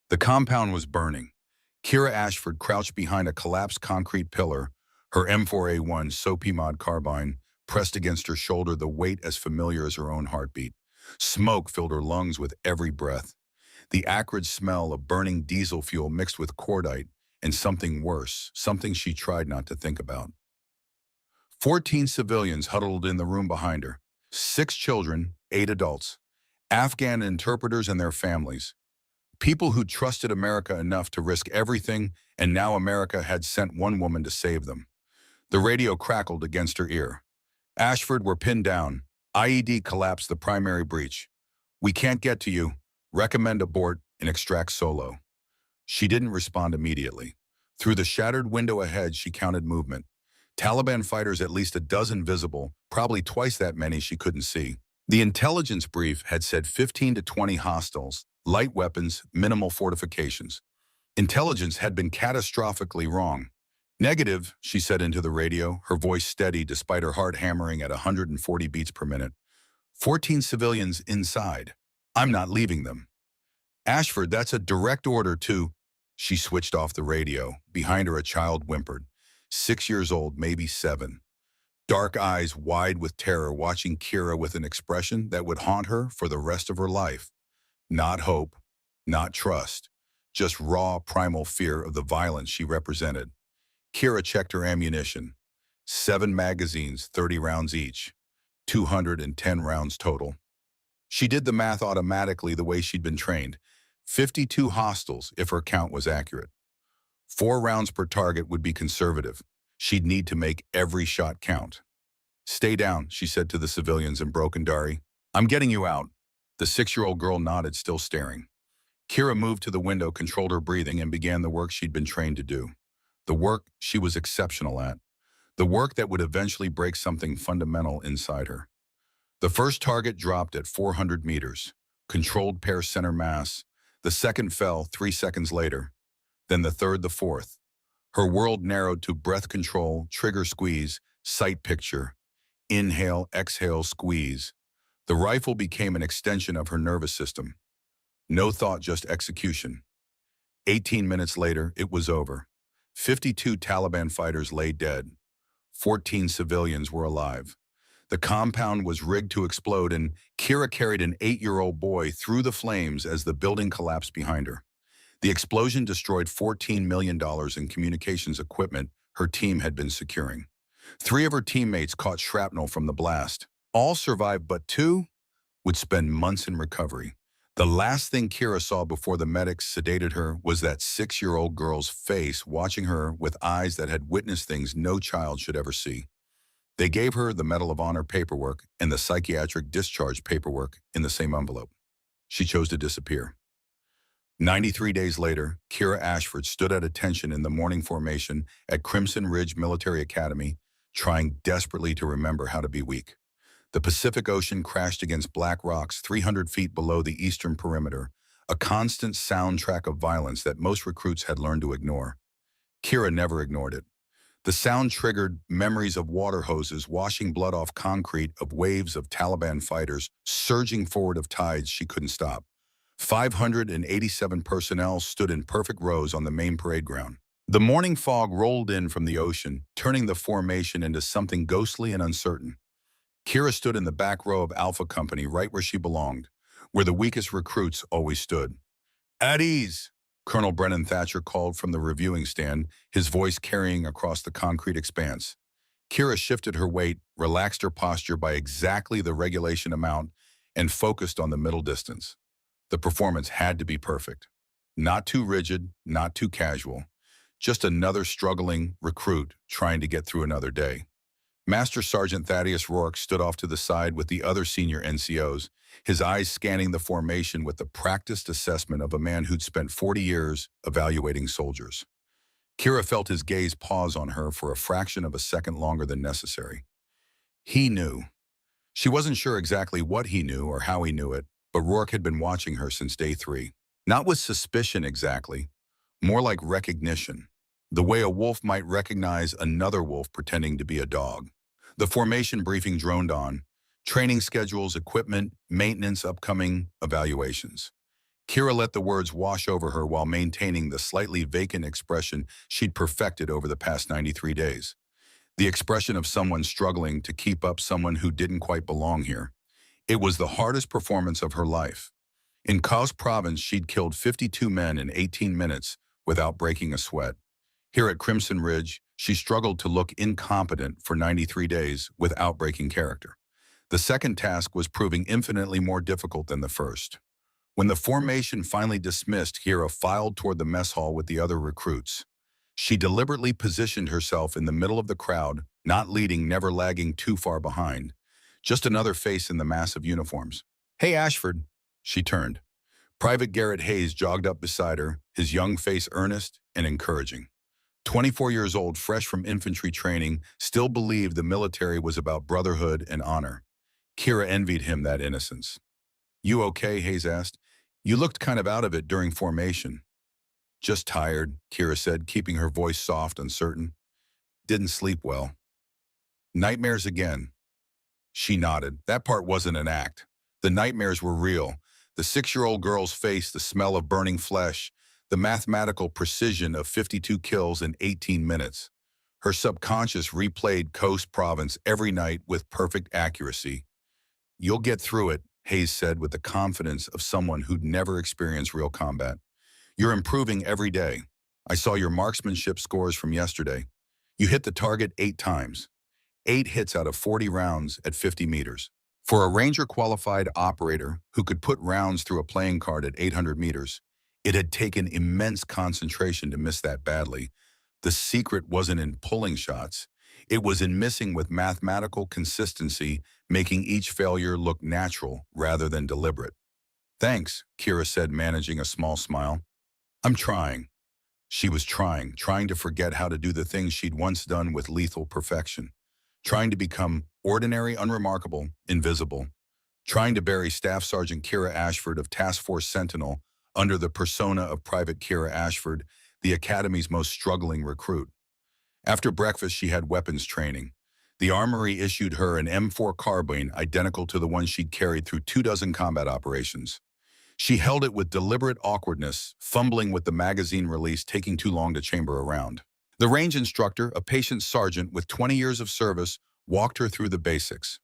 The compound was burning. Kira Ashford crouched behind a collapsed concrete pillar, her M4A1 soapy mod carbine pressed against her shoulder, the weight as familiar as her own heartbeat. Smoke filled her lungs with every breath. The acrid smell of burning diesel fuel mixed with cordite and something worse, something she tried not to think about. 14 civilians huddled in the room behind her. 6 children, 8 adults, Afghan interpreters and their families. People who trusted America enough to risk everything, and now America had sent one woman to save them. The radio crackled against her ear. Ashford were pinned down. IED collapsed the primary breach. We can't get to you. Recommend abort and extract solo. She didn't respond immediately. Through the shattered window ahead, she counted movement. Taliban fighters, at least a dozen visible, probably twice that many she couldn't see. The intelligence brief had said 15 to 20 hostiles, light weapons, minimal fortifications. Intelligence had been catastrophically wrong. Negative, she said into the radio, her voice steady despite her heart hammering at 140 beats per minute. 14 civilians inside. I'm not leaving them. Ashford, that's a direct order to... She switched off the radio. Behind her, a child whimpered. 6 years old, maybe 7. Dark eyes wide with terror, watching Kira with an expression that would haunt her for the rest of her life. Not hope, not trust, just raw, primal fear of the violence she represented. Kira checked her ammunition. 7 magazines, 30 rounds each. 210 rounds total. She did the math automatically the way she'd been trained. 52 hostiles, if her count was accurate. 4 rounds per target would be conservative. She'd need to make every shot count. Stay down, she said to the civilians in broken Dari. I'm getting you out. The 6-year-old girl nodded, still staring. Kira moved to the window, controlled her breathing, and began the work she'd been trained to do. The work she was exceptional at. The work that would eventually break something fundamental inside her. The first target dropped at 400 meters. Controlled pair center mass. The second fell 3 seconds later. Then the third, the fourth. Her world narrowed to breath control, trigger squeeze, sight picture. Inhale, exhale, squeeze. The rifle became an extension of her nervous system. No thought, just execution. 18 minutes later, it was over. 52 Taliban fighters lay dead. 14 civilians were alive. The compound was rigged to explode, and Kira carried an 8-year-old boy through the flames as the building collapsed behind her. The explosion destroyed $14 million in communications equipment her team had been securing. 3 of her teammates caught shrapnel from the blast. All survived, but 2 would spend months in recovery. The last thing Kira saw before the medics sedated her was that 6-year-old girl's face, watching her with eyes that had witnessed things no child should ever see. They gave her the Medal of Honor paperwork and the psychiatric discharge paperwork in the same envelope. She chose to disappear. 93 days later, Kira Ashford stood at attention in the morning formation at Crimson Ridge Military Academy, trying desperately to remember how to be weak. The Pacific Ocean crashed against black rocks 300 feet below the eastern perimeter, a constant soundtrack of violence that most recruits had learned to ignore. Kira never ignored it. The sound triggered memories of water hoses washing blood off concrete, of waves of Taliban fighters surging forward, of tides she couldn't stop. 587 personnel stood in perfect rows on the main parade ground. The morning fog rolled in from the ocean, turning the formation into something ghostly and uncertain. Kira stood in the back row of Alpha Company, right where she belonged, where the weakest recruits always stood. At ease, Colonel Brennan Thatcher called from the reviewing stand, his voice carrying across the concrete expanse. Kira shifted her weight, relaxed her posture by exactly the regulation amount, and focused on the middle distance. The performance had to be perfect. Not too rigid, not too casual. Just another struggling recruit trying to get through another day. Master Sergeant Thaddeus Rourke stood off to the side with the other senior NCOs, his eyes scanning the formation with the practiced assessment of a man who'd spent 40 years evaluating soldiers. Kira felt his gaze pause on her for a fraction of a second longer than necessary. He knew. She wasn't sure exactly what he knew or how he knew it, but Rourke had been watching her since day 3. Not with suspicion exactly, more like recognition. The way a wolf might recognize another wolf pretending to be a dog. The formation briefing droned on. Training schedules, equipment, maintenance, upcoming evaluations. Kira let the words wash over her while maintaining the slightly vacant expression she'd perfected over the past 93 days. The expression of someone struggling to keep up someone who didn't quite belong here. It was the hardest performance of her life. In Kaos province, she'd killed 52 men in 18 minutes without breaking a sweat. Here at Crimson Ridge, she struggled to look incompetent for 93 days without breaking character. The second task was proving infinitely more difficult than the first. When the formation finally dismissed, Kira filed toward the mess hall with the other recruits. She deliberately positioned herself in the middle of the crowd, not leading, never lagging too far behind. Just another face in the massive uniforms. "Hey, Ashford." She turned. Private Garrett Hayes jogged up beside her, his young face earnest and encouraging. 24 years old, fresh from infantry training, still believed the military was about brotherhood and honor. Kira envied him that innocence. "You okay?" Hayes asked. "You looked kind of out of it during formation." "Just tired," Kira said, keeping her voice soft and certain. "Didn't sleep well." "Nightmares again?" She nodded. That part wasn't an act. The nightmares were real. The 6-year-old girl's face, the smell of burning flesh, the mathematical precision of 52 kills in 18 minutes. Her subconscious replayed Coast Province every night with perfect accuracy. "You'll get through it," Hayes said with the confidence of someone who'd never experienced real combat. "You're improving every day. I saw your marksmanship scores from yesterday. You hit the target 8 times. 8 hits out of 40 rounds at 50 meters. For a Ranger-qualified operator who could put rounds through a playing card at 800 meters, it had taken immense concentration to miss that badly. The secret wasn't in pulling shots. It was in missing with mathematical consistency, making each failure look natural rather than deliberate." "Thanks," Kira said, managing a small smile. "I'm trying." She was trying to forget how to do the things she'd once done with lethal perfection. Trying to become ordinary, unremarkable, invisible. Trying to bury Staff Sergeant Kira Ashford of Task Force Sentinel under the persona of Private Kira Ashford, the Academy's most struggling recruit. After breakfast, she had weapons training. The Armory issued her an M4 carbine identical to the one she'd carried through 24 combat operations. She held it with deliberate awkwardness, fumbling with the magazine release, taking too long to chamber a round. The range instructor, a patient sergeant with 20 years of service, walked her through the basics.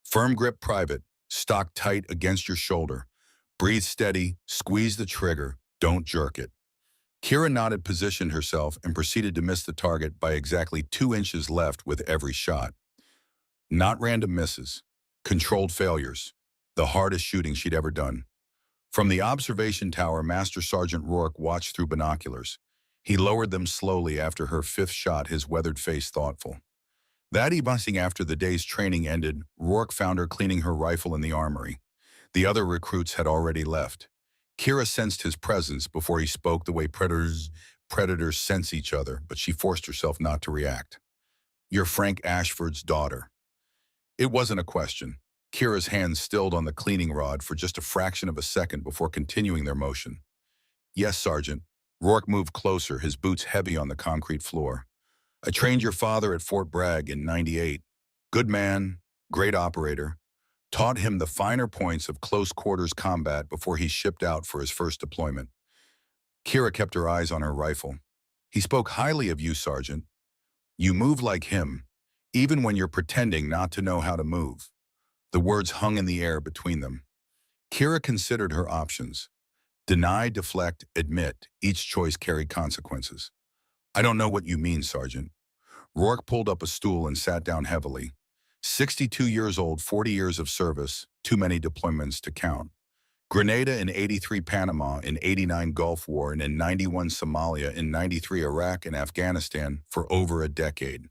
Firm grip private, stock tight against your shoulder. Breathe steady, squeeze the trigger, don't jerk it. Kira nodded, positioned herself, and proceeded to miss the target by exactly 2 inches left with every shot. Not random misses, controlled failures, the hardest shooting she'd ever done. From the observation tower, Master Sergeant Rourke watched through binoculars. He lowered them slowly after her 5th shot, his weathered face thoughtful. That evening, after the day's training ended, Rourke found her cleaning her rifle in the armory. The other recruits had already left. Kira sensed his presence before he spoke, the way predators sense each other, but she forced herself not to react. "You're Frank Ashford's daughter." It wasn't a question. Kira's hands stilled on the cleaning rod for just a fraction of a second before continuing their motion. "Yes, Sergeant." Rourke moved closer, his boots heavy on the concrete floor. "I trained your father at Fort Bragg in '98. Good man, great operator. Taught him the finer points of close quarters combat before he shipped out for his first deployment." Kira kept her eyes on her rifle. "He spoke highly of you, Sergeant. You move like him, even when you're pretending not to know how to move." The words hung in the air between them. Kira considered her options. Deny, deflect, admit. Each choice carried consequences. "I don't know what you mean, Sergeant." Rourke pulled up a stool and sat down heavily. 62 years old, 40 years of service, too many deployments to count. Grenada in '83 Panama, in '89 Gulf War, and in '91 Somalia, in '93 Iraq and Afghanistan for over a decade.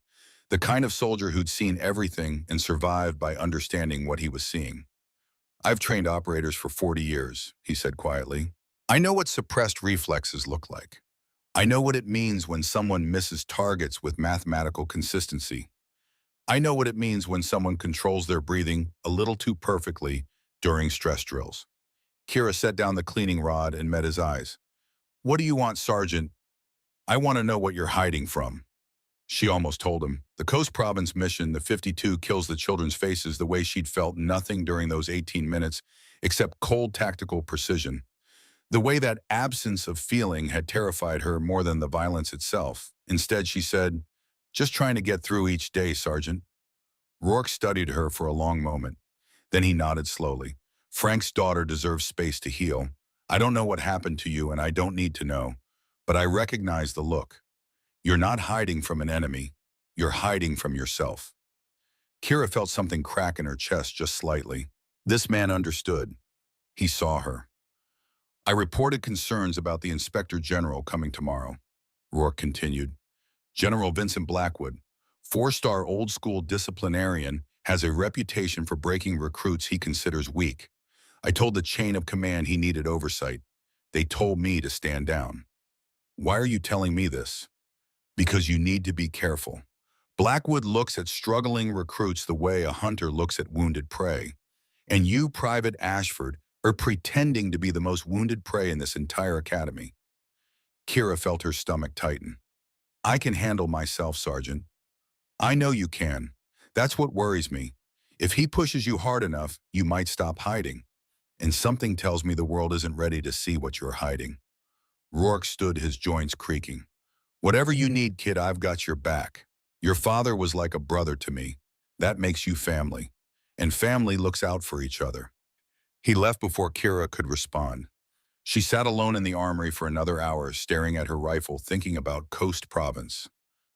The kind of soldier who'd seen everything and survived by understanding what he was seeing. "I've trained operators for 40 years, he said quietly. "I know what suppressed reflexes look like. I know what it means when someone misses targets with mathematical consistency. I know what it means when someone controls their breathing a little too perfectly during stress drills." Kira set down the cleaning rod and met his eyes. "What do you want, Sergeant?" "I want to know what you're hiding from." She almost told him. The Coast Province mission, the 52 kills the children's faces, the way she'd felt nothing during those 18 minutes except cold tactical precision. The way that absence of feeling had terrified her more than the violence itself. Instead, she said, "Just trying to get through each day, Sergeant." Rourke studied her for a long moment. Then he nodded slowly. "Frank's daughter deserves space to heal. I don't know what happened to you, and I don't need to know. But I recognize the look. You're not hiding from an enemy. You're hiding from yourself." Kira felt something crack in her chest just slightly. This man understood. He saw her. "I reported concerns about the Inspector General coming tomorrow," Rourke continued. "General Vincent Blackwood, four-star old-school disciplinarian, has a reputation for breaking recruits he considers weak. I told the chain of command he needed oversight. They told me to stand down." "Why are you telling me this?" "Because you need to be careful. Blackwood looks at struggling recruits the way a hunter looks at wounded prey. And you, Private Ashford, are pretending to be the most wounded prey in this entire academy." Kira felt her stomach tighten. "I can handle myself, Sergeant." "I know you can. That's what worries me. If he pushes you hard enough, you might stop hiding. And something tells me the world isn't ready to see what you're hiding." Rourke stood, his joints creaking. "Whatever you need, kid, I've got your back. Your father was like a brother to me. That makes you family. And family looks out for each other." He left before Kira could respond. She sat alone in the armory for another hour, staring at her rifle, thinking about Coast Province,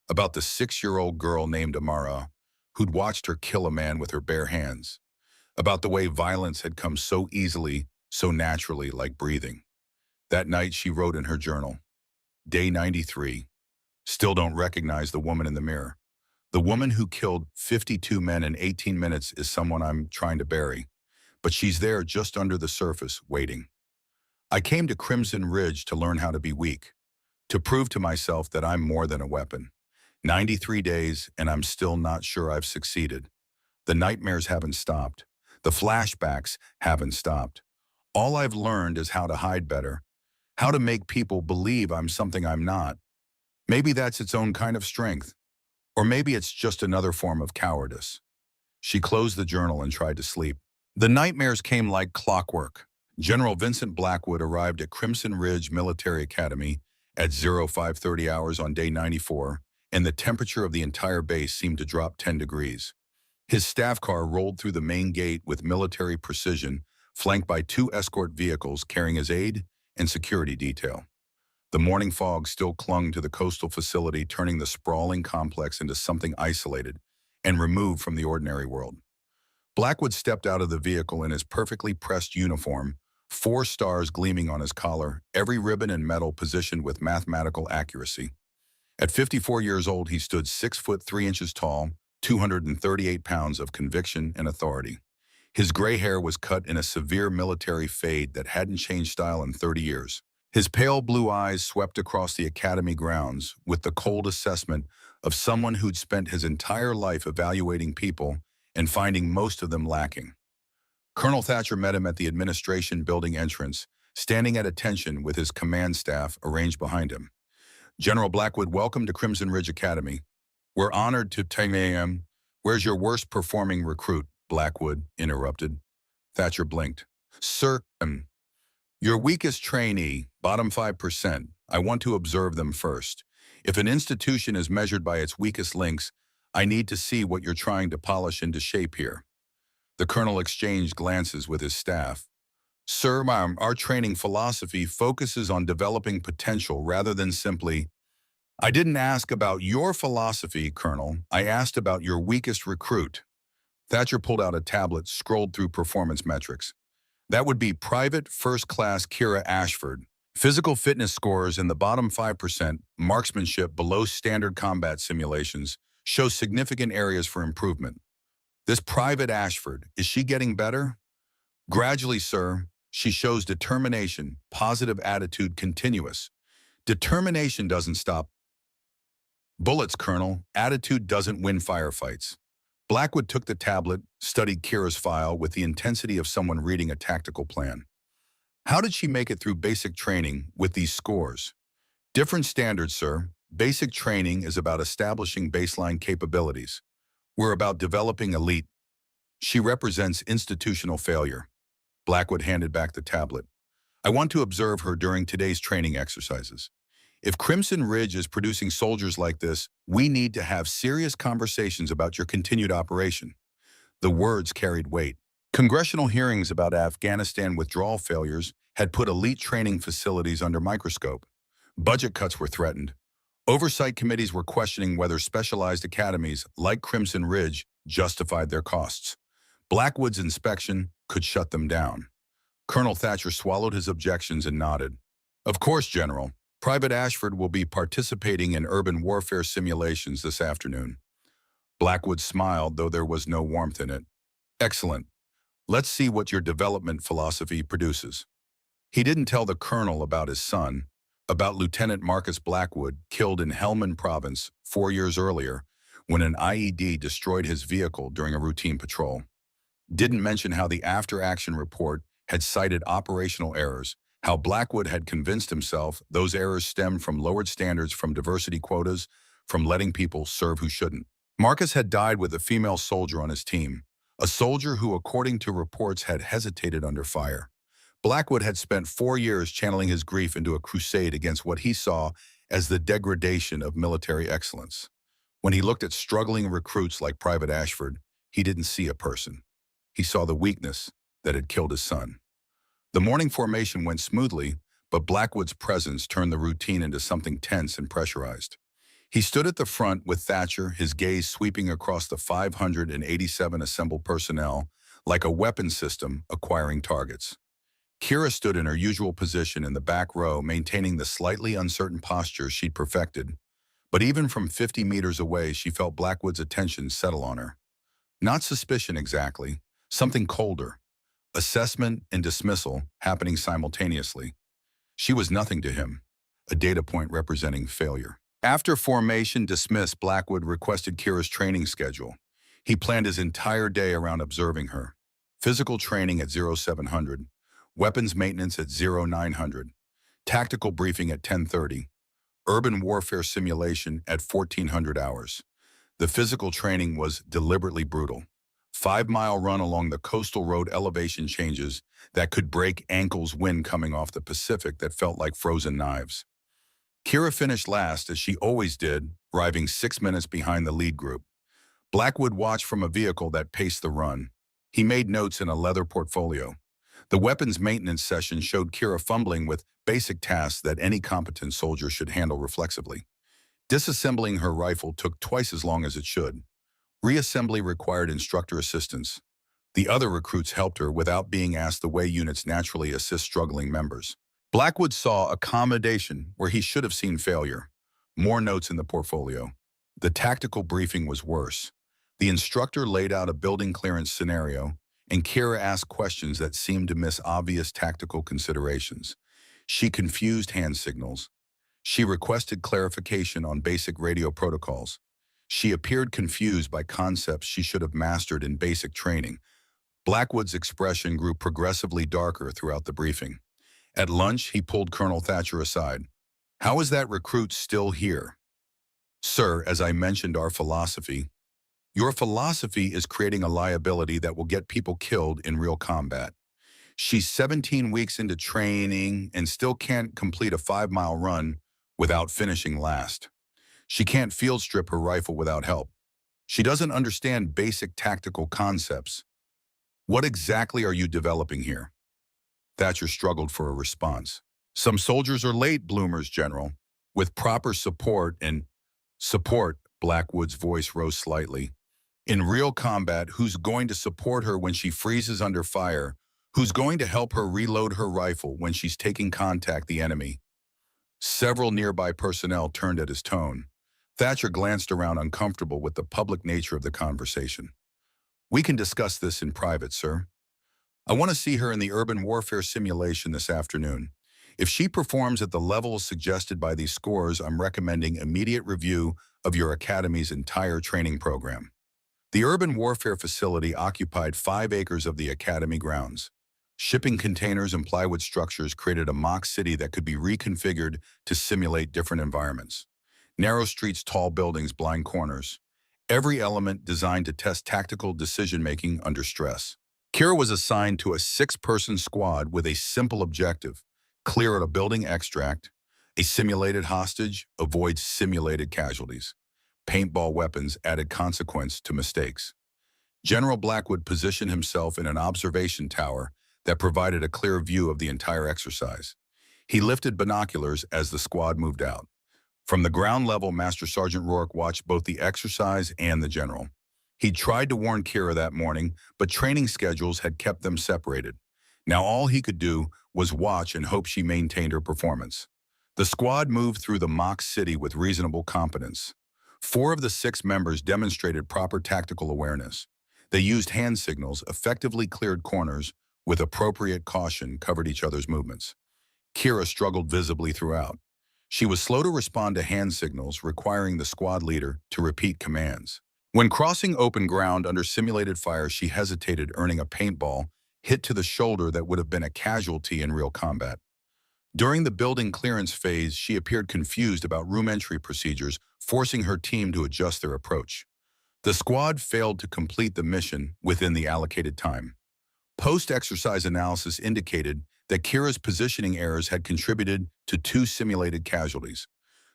about the 6-year-old girl named Amara, who'd watched her kill a man with her bare hands, about the way violence had come so easily, so naturally, like breathing. That night, she wrote in her journal, "Day 93. Still don't recognize the woman in the mirror. The woman who killed 52 men in 18 minutes is someone I'm trying to bury. But she's there just under the surface, waiting. I came to Crimson Ridge to learn how to be weak, to prove to myself that I'm more than a weapon. 93 days, and I'm still not sure I've succeeded. The nightmares haven't stopped. The flashbacks haven't stopped. All I've learned is how to hide better, how to make people believe I'm something I'm not. Maybe that's its own kind of strength, or maybe it's just another form of cowardice." She closed the journal and tried to sleep. The nightmares came like clockwork. General Vincent Blackwood arrived at Crimson Ridge Military Academy at 0530 hours on day 94, and the temperature of the entire base seemed to drop 10 degrees. His staff car rolled through the main gate with military precision, flanked by 2 escort vehicles carrying his aide and security detail. The morning fog still clung to the coastal facility, turning the sprawling complex into something isolated and removed from the ordinary world. Blackwood stepped out of the vehicle in his perfectly pressed uniform, 4 stars gleaming on his collar, every ribbon and medal positioned with mathematical accuracy. At 54 years old, he stood 6 foot 3 inches tall, 238 pounds of conviction and authority. His gray hair was cut in a severe military fade that hadn't changed style in 30 years. His pale blue eyes swept across the academy grounds with the cold assessment of someone who'd spent his entire life evaluating people and finding most of them lacking. Colonel Thatcher met him at the administration building entrance, standing at attention with his command staff arranged behind him. "General Blackwood, welcome to Crimson Ridge Academy. We're honored to tell you." "Where's your worst performing recruit?" Blackwood interrupted. Thatcher blinked. "Sir, your weakest trainee, bottom 5%. I want to observe them first. If an institution is measured by its weakest links, I need to see what you're trying to polish into shape here." The colonel exchanged glances with his staff. "Sir, our training philosophy focuses on developing potential rather than simply—" "I didn't ask about your philosophy, Colonel. I asked about your weakest recruit." Thatcher pulled out a tablet, scrolled through performance metrics. "That would be Private First Class Kira Ashford. Physical fitness scores in the bottom 5%, marksmanship below standard combat simulations, show significant areas for improvement. This Private Ashford, is she getting better?" "Gradually, sir. She shows determination, positive attitude, continuous. Determination doesn't stop bullets, Colonel. Attitude doesn't win firefights." Blackwood took the tablet, studied Kira's file with the intensity of someone reading a tactical plan. "How did she make it through basic training with these scores?" "Different standards, sir. Basic training is about establishing baseline capabilities. We're about developing elite. She represents institutional failure." Blackwood handed back the tablet. I want to observe her during today's training exercises. If Crimson Ridge is producing soldiers like this, we need to have serious conversations about your continued operation. The words carried weight. Congressional hearings about Afghanistan withdrawal failures had put elite training facilities under microscope. Budget cuts were threatened. Oversight committees were questioning whether specialized academies like Crimson Ridge justified their costs. Blackwood's inspection could shut them down. Colonel Thatcher swallowed his objections and nodded. Of course, General. Private Ashford will be participating in urban warfare simulations this afternoon. Blackwood smiled, though there was no warmth in it. Excellent. Let's see what your development philosophy produces. He didn't tell the colonel about his son, about Lieutenant Marcus Blackwood, killed in Helmand Province 4 years earlier when an IED destroyed his vehicle during a routine patrol. Didn't mention how the after-action report had cited operational errors, how Blackwood had convinced himself those errors stemmed from lowered standards, from diversity quotas, from letting people serve who shouldn't. Marcus had died with a female soldier on his team, a soldier who, according to reports, had hesitated under fire. Blackwood had spent 4 years channeling his grief into a crusade against what he saw as the degradation of military excellence. When he looked at struggling recruits like Private Ashford, he didn't see a person. He saw the weakness that had killed his son. The morning formation went smoothly, but Blackwood's presence turned the routine into something tense and pressurized. He stood at the front with Thatcher, his gaze sweeping across the 587 assembled personnel like a weapon system acquiring targets. Kira stood in her usual position in the back row, maintaining the slightly uncertain posture she'd perfected. But even from 50 meters away, she felt Blackwood's attention settle on her. Not suspicion exactly, something colder. Assessment and dismissal happening simultaneously. She was nothing to him, a data point representing failure. After formation dismissed, Blackwood requested Kira's training schedule. He planned his entire day around observing her. Physical training at 0700, weapons maintenance at 0900, tactical briefing at 10:30, urban warfare simulation at 1400 hours. The physical training was deliberately brutal. 5-mile run along the coastal road, elevation changes that could break ankles, wind coming off the Pacific that felt like frozen knives. Kira finished last, as she always did, arriving 6 minutes behind the lead group. Blackwood watched from a vehicle that paced the run. He made notes in a leather portfolio. The weapons maintenance session showed Kira fumbling with basic tasks that any competent soldier should handle reflexively. Disassembling her rifle took twice as long as it should. Reassembly required instructor assistance. The other recruits helped her without being asked, the way units naturally assist struggling members. Blackwood saw accommodation where he should have seen failure. More notes in the portfolio. The tactical briefing was worse. The instructor laid out a building clearance scenario, and Kira asked questions that seemed to miss obvious tactical considerations. She confused hand signals. She requested clarification on basic radio protocols. She appeared confused by concepts she should have mastered in basic training. Blackwood's expression grew progressively darker throughout the briefing. At lunch, he pulled Colonel Thatcher aside. "How is that recruit still here?" "Sir, as I mentioned, our philosophy." "Your philosophy is creating a liability that will get people killed in real combat. She's 17 weeks into training and still can't complete a 5-mile run without finishing last. She can't field strip her rifle without help. She doesn't understand basic tactical concepts. What exactly are you developing here?" Thatcher struggled for a response. "Some soldiers are late bloomers, General. With proper support and..." "Support," Blackwood's voice rose slightly. "In real combat, who's going to support her when she freezes under fire? Who's going to help her reload her rifle when she's taking contact the enemy?" Several nearby personnel turned at his tone. Thatcher glanced around, uncomfortable with the public nature of the conversation. "We can discuss this in private, sir. I want to see her in the urban warfare simulation this afternoon. If she performs at the levels suggested by these scores, I'm recommending immediate review of your academy's entire training program." The urban warfare facility occupied 5 acres of the academy grounds. Shipping containers and plywood structures created a mock city that could be reconfigured to simulate different environments. Narrow streets, tall buildings, blind corners. Every element designed to test tactical decision-making under stress. Kira was assigned to a 6-person squad with a simple objective: Clear a building extract. A simulated hostage avoids simulated casualties. Paintball weapons added consequence to mistakes. General Blackwood positioned himself in an observation tower that provided a clear view of the entire exercise. He lifted binoculars as the squad moved out. From the ground level, Master Sergeant Rourke watched both the exercise and the general. He tried to warn Kira that morning, but training schedules had kept them separated. Now all he could do was watch and hope she maintained her performance. The squad moved through the mock city with reasonable competence. 4 of the 6 members demonstrated proper tactical awareness. They used hand signals, effectively cleared corners, with appropriate caution covered each other's movements. Kira struggled visibly throughout. She was slow to respond to hand signals, requiring the squad leader to repeat commands. When crossing open ground under simulated fire, she hesitated, earning a paintball hit to the shoulder that would have been a casualty in real combat. During the building clearance phase, she appeared confused about room entry procedures, forcing her team to adjust their approach. The squad failed to complete the mission within the allocated time. Post-exercise analysis indicated that Kira's positioning errors had contributed to 2 simulated casualties.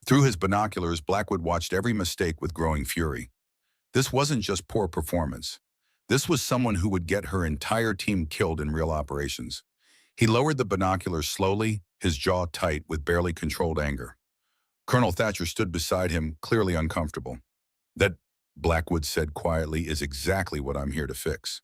Through his binoculars, Blackwood watched every mistake with growing fury. This wasn't just poor performance. This was someone who would get her entire team killed in real operations. He lowered the binoculars slowly, his jaw tight with barely controlled anger. Colonel Thatcher stood beside him, clearly uncomfortable. "That," Blackwood said quietly, "is exactly what I'm here to fix."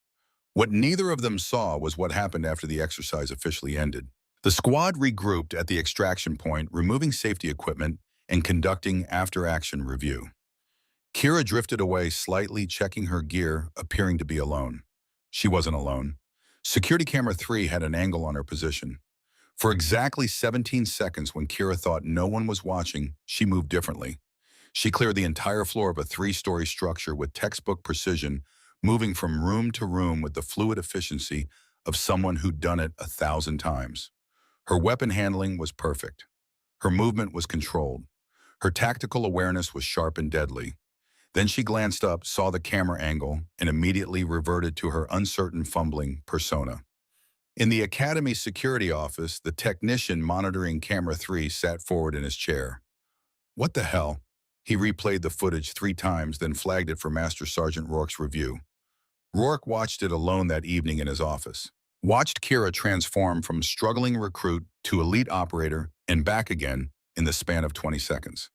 What neither of them saw was what happened after the exercise officially ended. The squad regrouped at the extraction point, removing safety equipment and conducting after-action review. Kira drifted away slightly, checking her gear, appearing to be alone. She wasn't alone. Security camera 3 had an angle on her position. For exactly 17 seconds, when Kira thought no one was watching, she moved differently. She cleared the entire floor of a 3-story structure with textbook precision, moving from room to room with the fluid efficiency of someone who'd done it 1,000 times. Her weapon handling was perfect. Her movement was controlled. Her tactical awareness was sharp and deadly. Then she glanced up, saw the camera angle, and immediately reverted to her uncertain, fumbling persona. In the Academy security office, the technician monitoring camera 3 sat forward in his chair. "What the hell?" He replayed the footage 3 times, then flagged it for Master Sergeant Rourke's review. Rourke watched it alone that evening in his office. Watched Kira transform from struggling recruit to elite operator and back again in the span of 20 seconds.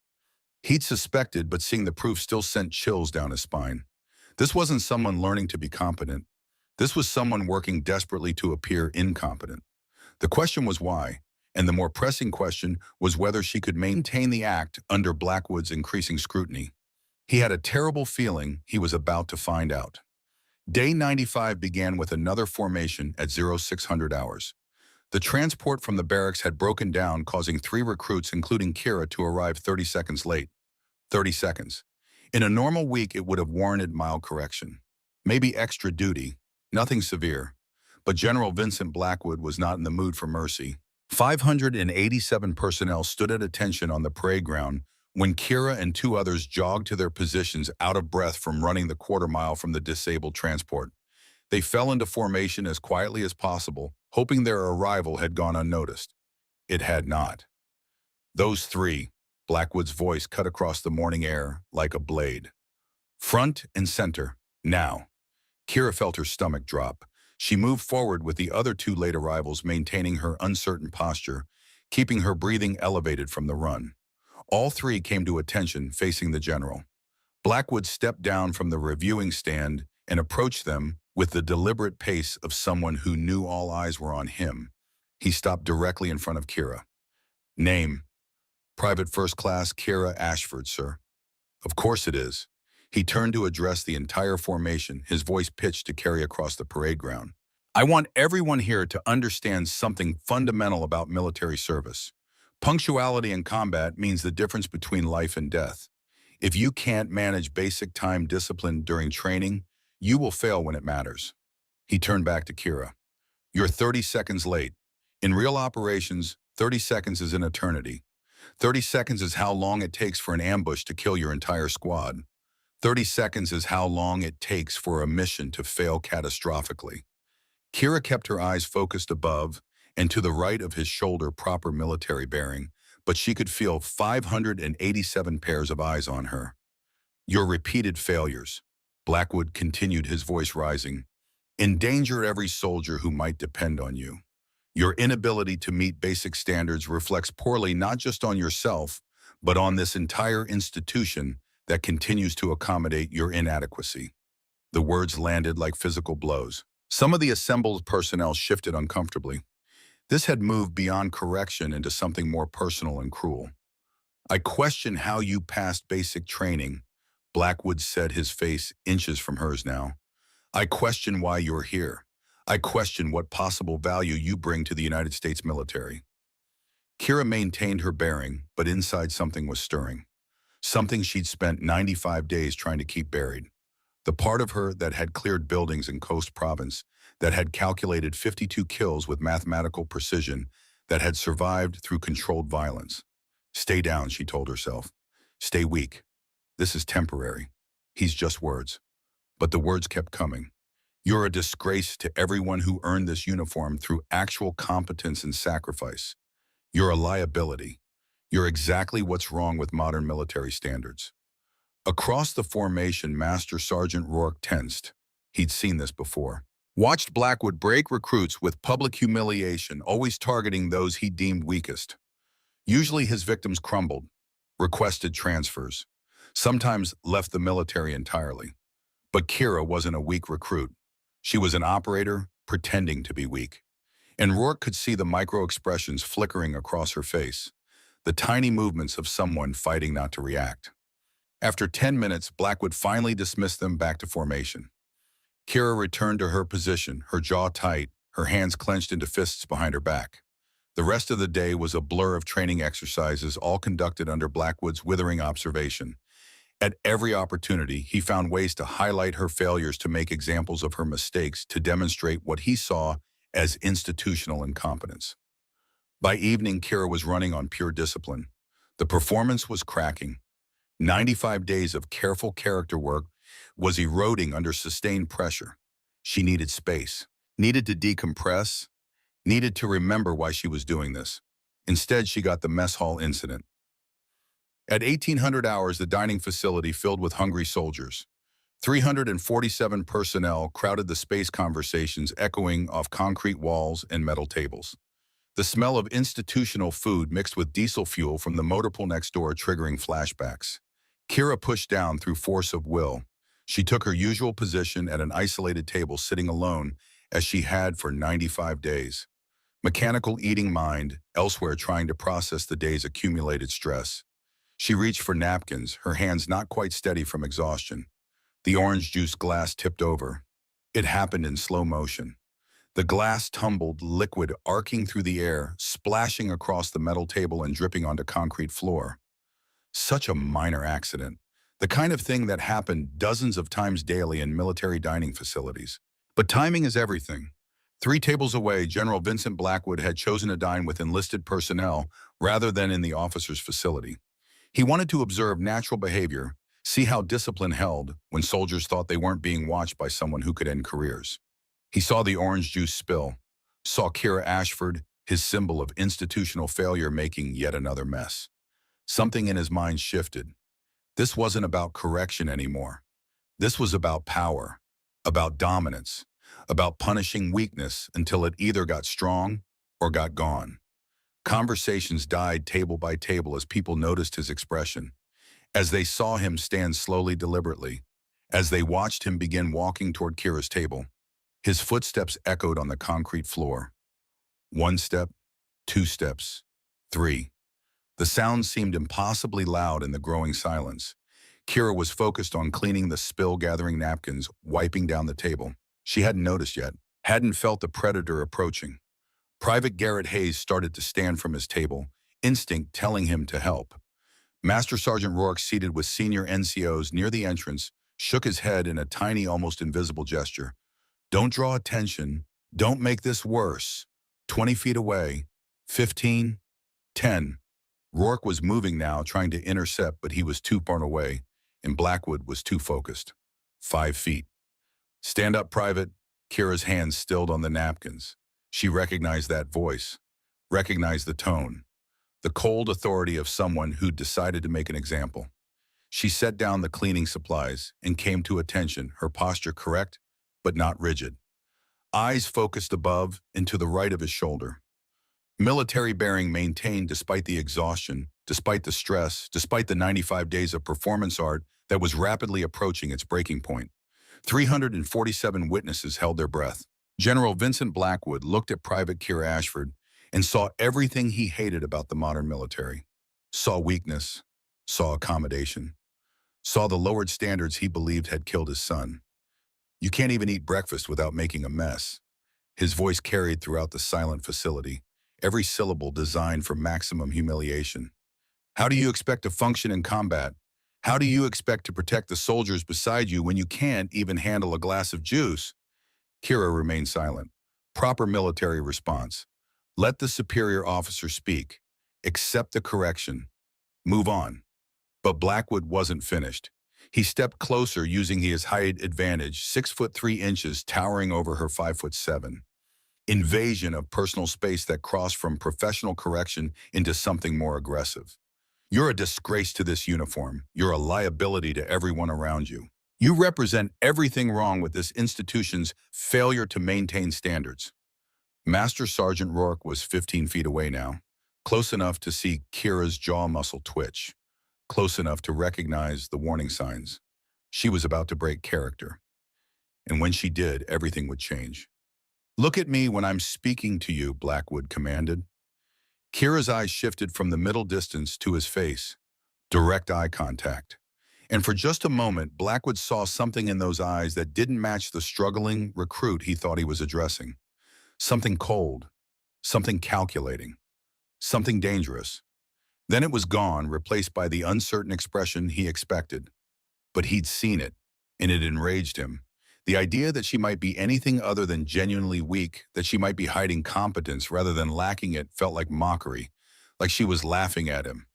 He'd suspected, but seeing the proof still sent chills down his spine. This wasn't someone learning to be competent. This was someone working desperately to appear incompetent. The question was why, and the more pressing question was whether she could maintain the act under Blackwood's increasing scrutiny. He had a terrible feeling he was about to find out. Day 95 began with another formation at 0600 hours. The transport from the barracks had broken down, causing 3 recruits, including Kira, to arrive 30 seconds late. 30 seconds. In a normal week, it would have warranted mild correction. Maybe extra duty, nothing severe. But General Vincent Blackwood was not in the mood for mercy. 587 personnel stood at attention on the parade ground when Kira and 2 others jogged to their positions, out of breath from running the quarter-mile from the disabled transport. They fell into formation as quietly as possible, hoping their arrival had gone unnoticed. It had not. "Those 3, Blackwood's voice cut across the morning air like a blade. "Front and center, now." Kira felt her stomach drop. She moved forward with the other 2 late arrivals, maintaining her uncertain posture, keeping her breathing elevated from the run. All 3 came to attention, facing the general. Blackwood stepped down from the reviewing stand and approached them with the deliberate pace of someone who knew all eyes were on him. He stopped directly in front of Kira. "Name?" "Private First Class Kira Ashford, sir." "Of course it is." He turned to address the entire formation, his voice pitched to carry across the parade ground. "I want everyone here to understand something fundamental about military service. Punctuality in combat means the difference between life and death. If you can't manage basic time discipline during training, you will fail when it matters." He turned back to Kira. "You're 30 seconds late. In real operations, 30 seconds is an eternity. 30 seconds is how long it takes for an ambush to kill your entire squad. 30 seconds is how long it takes for a mission to fail catastrophically." Kira kept her eyes focused above, and to the right of his shoulder proper military bearing, but she could feel 587 pairs of eyes on her. Your repeated failures, Blackwood continued, his voice rising, endanger every soldier who might depend on you. Your inability to meet basic standards reflects poorly not just on yourself, but on this entire institution that continues to accommodate your inadequacy. The words landed like physical blows. Some of the assembled personnel shifted uncomfortably. This had moved beyond correction into something more personal and cruel. I question how you passed basic training, Blackwood said, his face inches from hers now. I question why you're here. I question what possible value you bring to the United States military. Kira maintained her bearing, but inside something was stirring. Something she'd spent 95 days trying to keep buried. The part of her that had cleared buildings in Coast Province, that had calculated 52 kills with mathematical precision, that had survived through controlled violence. Stay down, she told herself. Stay weak. This is temporary. He's just words. But the words kept coming. You're a disgrace to everyone who earned this uniform through actual competence and sacrifice. You're a liability. You're exactly what's wrong with modern military standards. Across the formation, Master Sergeant Rourke tensed. He'd seen this before. Watched Blackwood break recruits with public humiliation, always targeting those he deemed weakest. Usually his victims crumbled, requested transfers, sometimes left the military entirely. But Kira wasn't a weak recruit. She was an operator pretending to be weak. And Rourke could see the micro-expressions flickering across her face, the tiny movements of someone fighting not to react. After 10 minutes, Blackwood finally dismissed them back to formation. Kira returned to her position, her jaw tight, her hands clenched into fists behind her back. The rest of the day was a blur of training exercises, all conducted under Blackwood's withering observation. At every opportunity, he found ways to highlight her failures, to make examples of her mistakes, to demonstrate what he saw as institutional incompetence. By evening, Kira was running on pure discipline. The performance was cracking. 95 days of careful character work was eroding under sustained pressure. She needed space, needed to decompress, needed to remember why she was doing this. Instead, she got the mess hall incident. At 1800 hours, the dining facility filled with hungry soldiers. 347 personnel crowded the space, conversations echoing off concrete walls and metal tables. The smell of institutional food mixed with diesel fuel from the motor pool next door triggering flashbacks. Kira pushed down through force of will. She took her usual position at an isolated table, sitting alone as she had for 95 days. Mechanical eating mind, elsewhere trying to process the day's accumulated stress. She reached for napkins, her hands not quite steady from exhaustion. The orange juice glass tipped over. It happened in slow motion. The glass tumbled, liquid arcing through the air, splashing across the metal table and dripping onto concrete floor. Such a minor accident. The kind of thing that happened dozens of times daily in military dining facilities. But timing is everything. 3 tables away, General Vincent Blackwood had chosen to dine with enlisted personnel rather than in the officers' facility. He wanted to observe natural behavior, see how discipline held when soldiers thought they weren't being watched by someone who could end careers. He saw the orange juice spill, saw Kira Ashford, his symbol of institutional failure, making yet another mess. Something in his mind shifted. This wasn't about correction anymore. This was about power, about dominance, about punishing weakness until it either got strong or got gone. Conversations died table by table as people noticed his expression, as they saw him stand slowly, deliberately, as they watched him begin walking toward Kira's table. His footsteps echoed on the concrete floor. 1 step, 2 steps, 3. The sound seemed impossibly loud in the growing silence. Kira was focused on cleaning the spill, gathering napkins, wiping down the table. She hadn't noticed yet, hadn't felt the predator approaching. Private Garrett Hayes started to stand from his table, instinct telling him to help. Master Sergeant Rourke, seated with senior NCOs near the entrance, shook his head in a tiny, almost invisible gesture. Don't draw attention. Don't make this worse. 20 feet away. 15. 10. Rourke was moving now, trying to intercept, but he was too far away, and Blackwood was too focused. 5 feet. Stand up, Private. Kira's hands stilled on the napkins. She recognized that voice, recognized the tone, the cold authority of someone who'd decided to make an example. She set down the cleaning supplies and came to attention, her posture correct, but not rigid. Eyes focused above and to the right of his shoulder. Military bearing maintained despite the exhaustion, despite the stress, despite the 95 days of performance art that was rapidly approaching its breaking point. 347 witnesses held their breath. General Vincent Blackwood looked at Private Kira Ashford and saw everything he hated about the modern military. Saw weakness, saw accommodation, saw the lowered standards he believed had killed his son. You can't even eat breakfast without making a mess. His voice carried throughout the silent facility, every syllable designed for maximum humiliation. How do you expect to function in combat? How do you expect to protect the soldiers beside you when you can't even handle a glass of juice? Kira remained silent. Proper military response. Let the superior officer speak. Accept the correction. Move on. But Blackwood wasn't finished. He stepped closer using his height advantage, 6'3" towering over her 5'7". Invasion of personal space that crossed from professional correction into something more aggressive. You're a disgrace to this uniform. You're a liability to everyone around you. You represent everything wrong with this institution's failure to maintain standards. Master Sergeant Rourke was 15 feet away now, close enough to see Kira's jaw muscle twitch, close enough to recognize the warning signs. She was about to break character. And when she did, everything would change. Look at me when I'm speaking to you, Blackwood commanded. Kira's eyes shifted from the middle distance to his face. Direct eye contact. And for just a moment, Blackwood saw something in those eyes that didn't match the struggling recruit he thought he was addressing. Something cold, something calculating, something dangerous. Then it was gone, replaced by the uncertain expression he expected. But he'd seen it, and it enraged him. The idea that she might be anything other than genuinely weak, that she might be hiding competence rather than lacking it, felt like mockery, like she was laughing at him.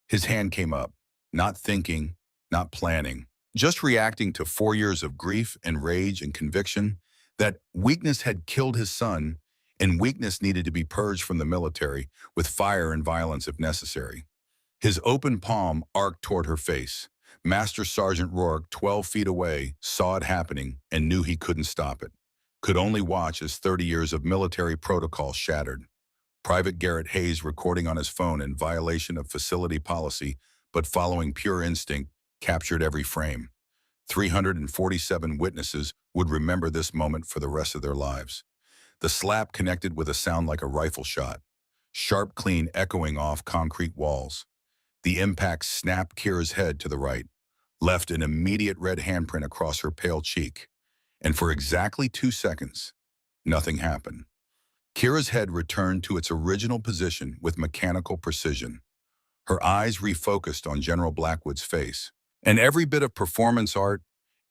His hand came up, not thinking, not planning, just reacting to 4 years of grief and rage and conviction that weakness had killed his son, and weakness needed to be purged from the military with fire and violence if necessary. His open palm arced toward her face. Master Sergeant Rourke, 12 feet away, saw it happening and knew he couldn't stop it. Could only watch as 30 years of military protocol shattered. Private Garrett Hayes, recording on his phone in violation of facility policy, but following pure instinct, captured every frame. 347 witnesses would remember this moment for the rest of their lives. The slap connected with a sound like a rifle shot, sharp, clean, echoing off concrete walls. The impact snapped Kira's head to the right, left an immediate red handprint across her pale cheek. And for exactly 2 seconds, nothing happened. Kira's head returned to its original position with mechanical precision. Her eyes refocused on General Blackwood's face. And every bit of performance art,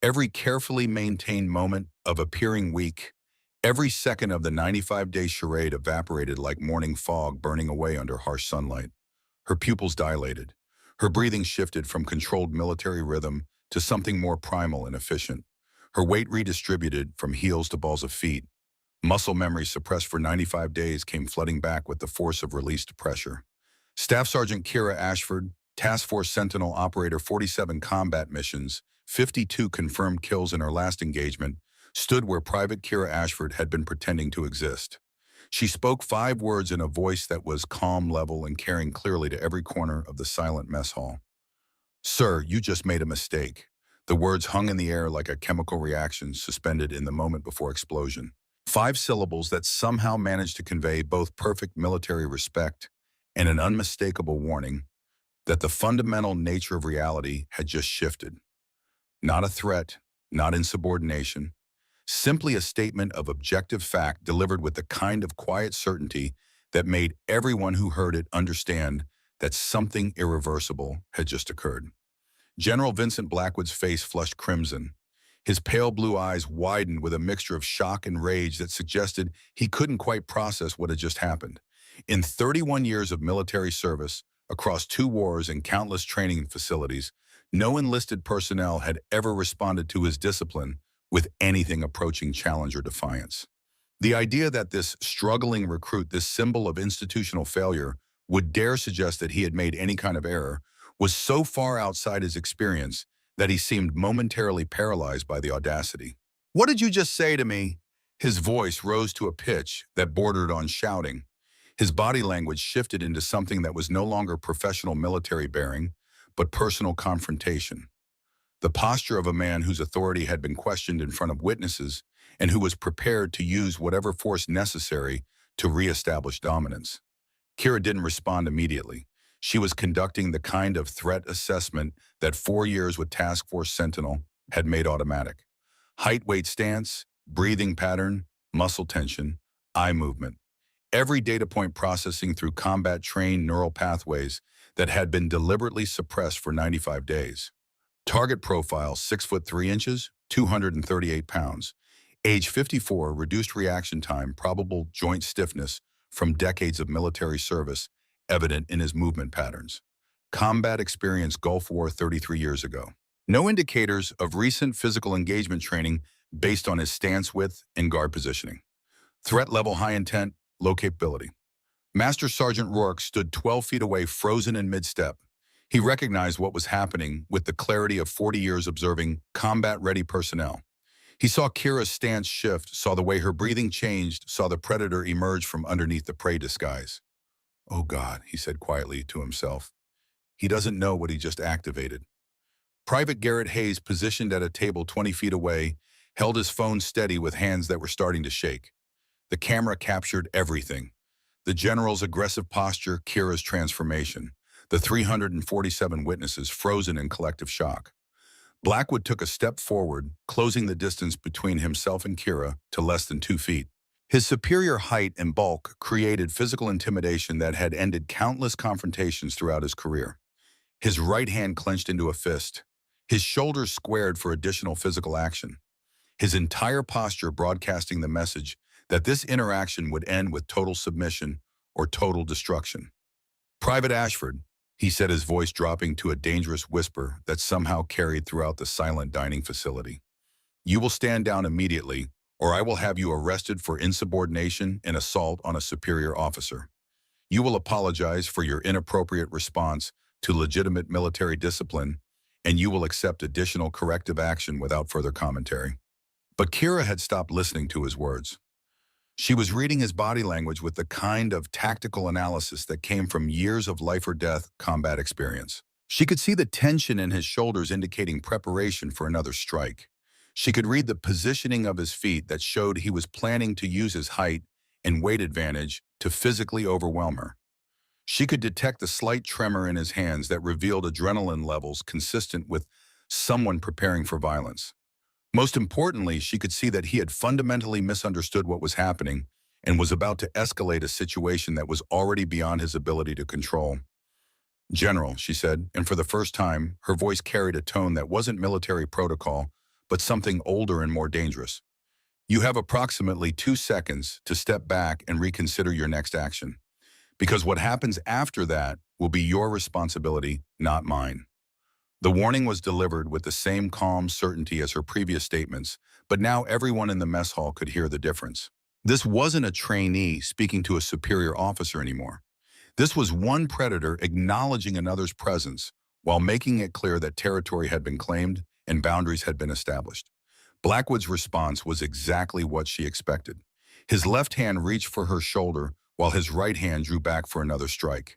every carefully maintained moment of appearing weak, every second of the 95-day charade evaporated like morning fog burning away under harsh sunlight. Her pupils dilated. Her breathing shifted from controlled military rhythm to something more primal and efficient. Her weight redistributed from heels to balls of feet. Muscle memory suppressed for 95 days came flooding back with the force of released pressure. Staff Sergeant Kira Ashford, Task Force Sentinel Operator 47 combat missions, 52 confirmed kills in her last engagement, stood where Private Kira Ashford had been pretending to exist. She spoke 5 words in a voice that was calm, level, and carrying clearly to every corner of the silent mess hall. Sir, you just made a mistake. The words hung in the air like a chemical reaction suspended in the moment before explosion. 5 syllables that somehow managed to convey both perfect military respect and an unmistakable warning that the fundamental nature of reality had just shifted. Not a threat, not insubordination, simply a statement of objective fact delivered with the kind of quiet certainty that made everyone who heard it understand that something irreversible had just occurred. General Vincent Blackwood's face flushed crimson. His pale blue eyes widened with a mixture of shock and rage that suggested he couldn't quite process what had just happened. In 31 years of military service, across 2 wars and countless training facilities, no enlisted personnel had ever responded to his discipline with anything approaching challenge or defiance. The idea that this struggling recruit, this symbol of institutional failure, would dare suggest that he had made any kind of error was so far outside his experience that he seemed momentarily paralyzed by the audacity. "What did you just say to me?" His voice rose to a pitch that bordered on shouting. His body language shifted into something that was no longer professional military bearing, but personal confrontation. The posture of a man whose authority had been questioned in front of witnesses and who was prepared to use whatever force necessary to reestablish dominance. Kira didn't respond immediately. She was conducting the kind of threat assessment that 4 years with Task Force Sentinel had made automatic. Height, weight, stance, breathing pattern, muscle tension, eye movement. Every data point processing through combat-trained neural pathways that had been deliberately suppressed for 95 days. Target profile, 6'3", 238 pounds. Age 54, reduced reaction time, probable joint stiffness from decades of military service, evident in his movement patterns. Combat experience Gulf War 33 years ago. No indicators of recent physical engagement training based on his stance width and guard positioning. Threat level high intent, low capability. Master Sergeant Rourke stood 12 feet away, frozen in mid-step. He recognized what was happening with the clarity of 40 years observing combat-ready personnel. He saw Kira's stance shift, saw the way her breathing changed, saw the predator emerge from underneath the prey disguise. "Oh God," he said quietly to himself. "He doesn't know what he just activated." Private Garrett Hayes, positioned at a table 20 feet away, held his phone steady with hands that were starting to shake. The camera captured everything. The general's aggressive posture, Kira's transformation. The 347 witnesses frozen in collective shock. Blackwood took a step forward, closing the distance between himself and Kira to less than 2 feet. His superior height and bulk created physical intimidation that had ended countless confrontations throughout his career. His right hand clenched into a fist. His shoulders squared for additional physical action. His entire posture broadcasting the message that this interaction would end with total submission or total destruction. "Private Ashford," he said, his voice dropping to a dangerous whisper that somehow carried throughout the silent dining facility. "You will stand down immediately, or I will have you arrested for insubordination and assault on a superior officer. You will apologize for your inappropriate response to legitimate military discipline, and you will accept additional corrective action without further commentary." But Kira had stopped listening to his words. She was reading his body language with the kind of tactical analysis that came from years of life-or-death combat experience. She could see the tension in his shoulders indicating preparation for another strike. She could read the positioning of his feet that showed he was planning to use his height and weight advantage to physically overwhelm her. She could detect the slight tremor in his hands that revealed adrenaline levels consistent with someone preparing for violence. Most importantly, she could see that he had fundamentally misunderstood what was happening and was about to escalate a situation that was already beyond his ability to control. "General," she said, and for the first time, her voice carried a tone that wasn't military protocol, but something older and more dangerous. "You have approximately 2 seconds to step back and reconsider your next action, because what happens after that will be your responsibility, not mine." The warning was delivered with the same calm certainty as her previous statements, but now everyone in the mess hall could hear the difference. This wasn't a trainee speaking to a superior officer anymore. This was one predator acknowledging another's presence while making it clear that territory had been claimed and boundaries had been established. Blackwood's response was exactly what she expected. His left hand reached for her shoulder while his right hand drew back for another strike.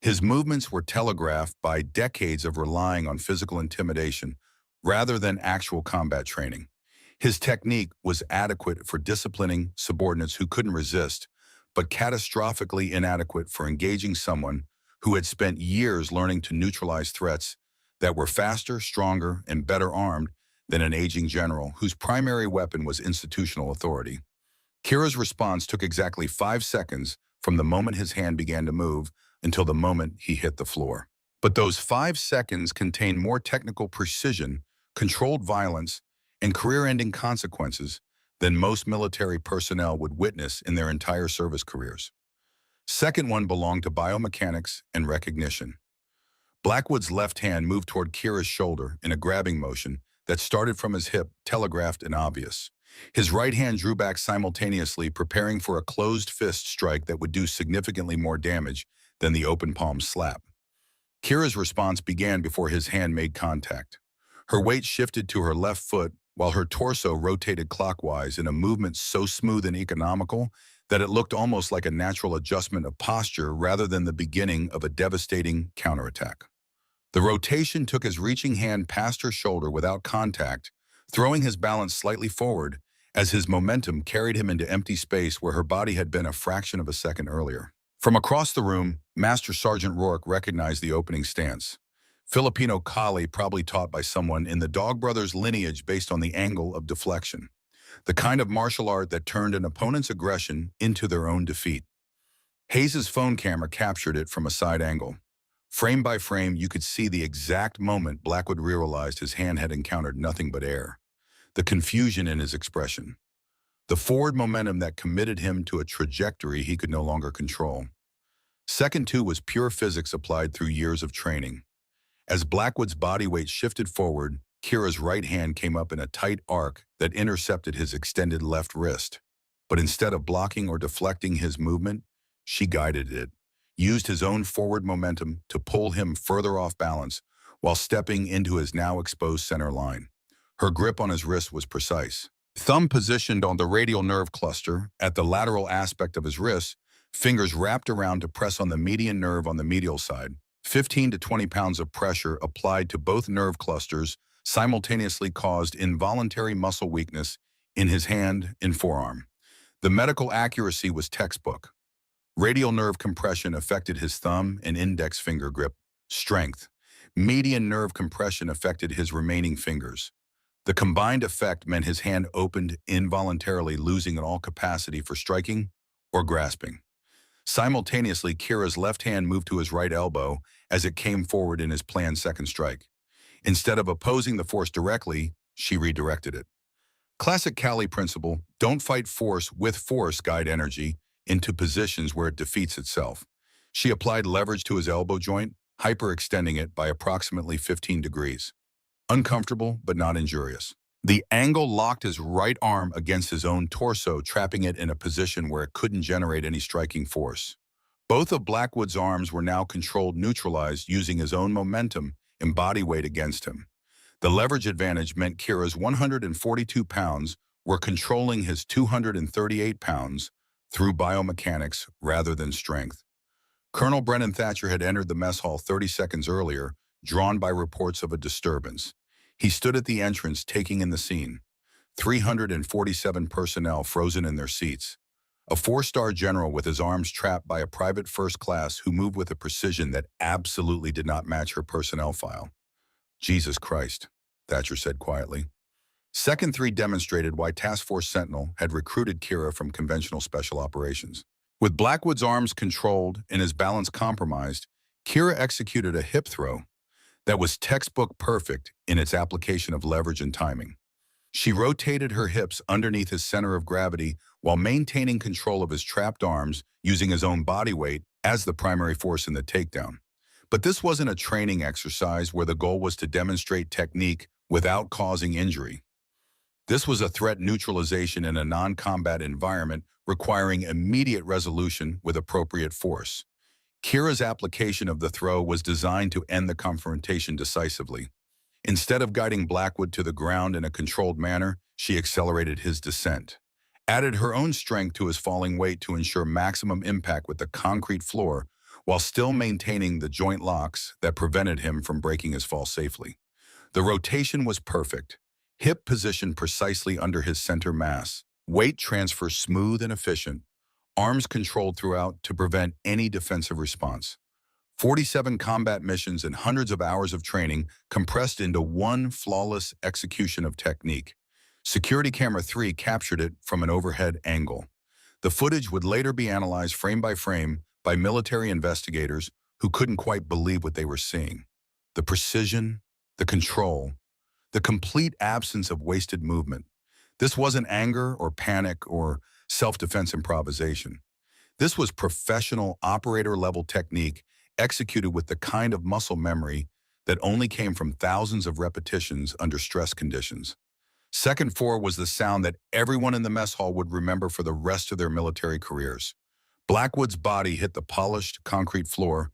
His movements were telegraphed by decades of relying on physical intimidation rather than actual combat training. His technique was adequate for disciplining subordinates who couldn't resist, but catastrophically inadequate for engaging someone who had spent years learning to neutralize threats that were faster, stronger, and better armed than an aging general whose primary weapon was institutional authority. Kira's response took exactly 5 seconds from the moment his hand began to move until the moment he hit the floor. But those 5 seconds contained more technical precision, controlled violence, and career-ending consequences than most military personnel would witness in their entire service careers. Second one belonged to biomechanics and recognition. Blackwood's left hand moved toward Kira's shoulder in a grabbing motion that started from his hip, telegraphed and obvious. His right hand drew back simultaneously, preparing for a closed fist strike that would do significantly more damage than the open palm slap. Kira's response began before his hand made contact. Her weight shifted to her left foot while her torso rotated clockwise in a movement so smooth and economical that it looked almost like a natural adjustment of posture rather than the beginning of a devastating counterattack. The rotation took his reaching hand past her shoulder without contact, throwing his balance slightly forward as his momentum carried him into empty space where her body had been a fraction of a second earlier. From across the room, Master Sergeant Rourke recognized the opening stance. Filipino Kali, probably taught by someone in the Dog Brothers lineage based on the angle of deflection, the kind of martial art that turned an opponent's aggression into their own defeat. Hayes's phone camera captured it from a side angle. Frame by frame, you could see the exact moment Blackwood realized his hand had encountered nothing but air. The confusion in his expression. The forward momentum that committed him to a trajectory he could no longer control. Second two was pure physics applied through years of training. As Blackwood's body weight shifted forward, Kira's right hand came up in a tight arc that intercepted his extended left wrist. But instead of blocking or deflecting his movement, she guided it, used his own forward momentum to pull him further off balance while stepping into his now exposed center line. Her grip on his wrist was precise. Thumb positioned on the radial nerve cluster at the lateral aspect of his wrist, fingers wrapped around to press on the median nerve on the medial side. 15 to 20 pounds of pressure applied to both nerve clusters simultaneously caused involuntary muscle weakness in his hand and forearm. The medical accuracy was textbook. Radial nerve compression affected his thumb and index finger grip strength. Median nerve compression affected his remaining fingers. The combined effect meant his hand opened involuntarily, losing all capacity for striking or grasping. Simultaneously, Kira's left hand moved to his right elbow as it came forward in his planned second strike. Instead of opposing the force directly, she redirected it. Classic Kali principle, don't fight force with force, guide energy into positions where it defeats itself. She applied leverage to his elbow joint, hyperextending it by approximately 15 degrees. Uncomfortable, but not injurious. The angle locked his right arm against his own torso, trapping it in a position where it couldn't generate any striking force. Both of Blackwood's arms were now controlled, neutralized, using his own momentum and body weight against him. The leverage advantage meant Kira's 142 pounds were controlling his 238 pounds through biomechanics rather than strength. Colonel Brennan Thatcher had entered the mess hall 30 seconds earlier, drawn by reports of a disturbance. He stood at the entrance, taking in the scene. 347 personnel frozen in their seats. A 4-star general with his arms trapped by a private first class who moved with a precision that absolutely did not match her personnel file. Jesus Christ, Thatcher said quietly. Second 3 demonstrated why Task Force Sentinel had recruited Kira from conventional special operations. With Blackwood's arms controlled and his balance compromised, Kira executed a hip throw that was textbook perfect in its application of leverage and timing. She rotated her hips underneath his center of gravity while maintaining control of his trapped arms, using his own body weight as the primary force in the takedown. But this wasn't a training exercise where the goal was to demonstrate technique without causing injury. This was a threat neutralization in a non-combat environment requiring immediate resolution with appropriate force. Kira's application of the throw was designed to end the confrontation decisively. Instead of guiding Blackwood to the ground in a controlled manner, she accelerated his descent, added her own strength to his falling weight to ensure maximum impact with the concrete floor while still maintaining the joint locks that prevented him from breaking his fall safely. The rotation was perfect, hip position precisely under his center mass, weight transfer smooth and efficient, arms controlled throughout to prevent any defensive response. 47 combat missions and hundreds of hours of training compressed into one flawless execution of technique. Security Camera 3 captured it from an overhead angle. The footage would later be analyzed frame by frame by military investigators who couldn't quite believe what they were seeing. The precision, the control, the complete absence of wasted movement. This wasn't anger or panic or self-defense improvisation. This was professional operator-level technique executed with the kind of muscle memory that only came from thousands of repetitions under stress conditions. Second four was the sound that everyone in the mess hall would remember for the rest of their military careers. Blackwood's body hit the polished concrete floor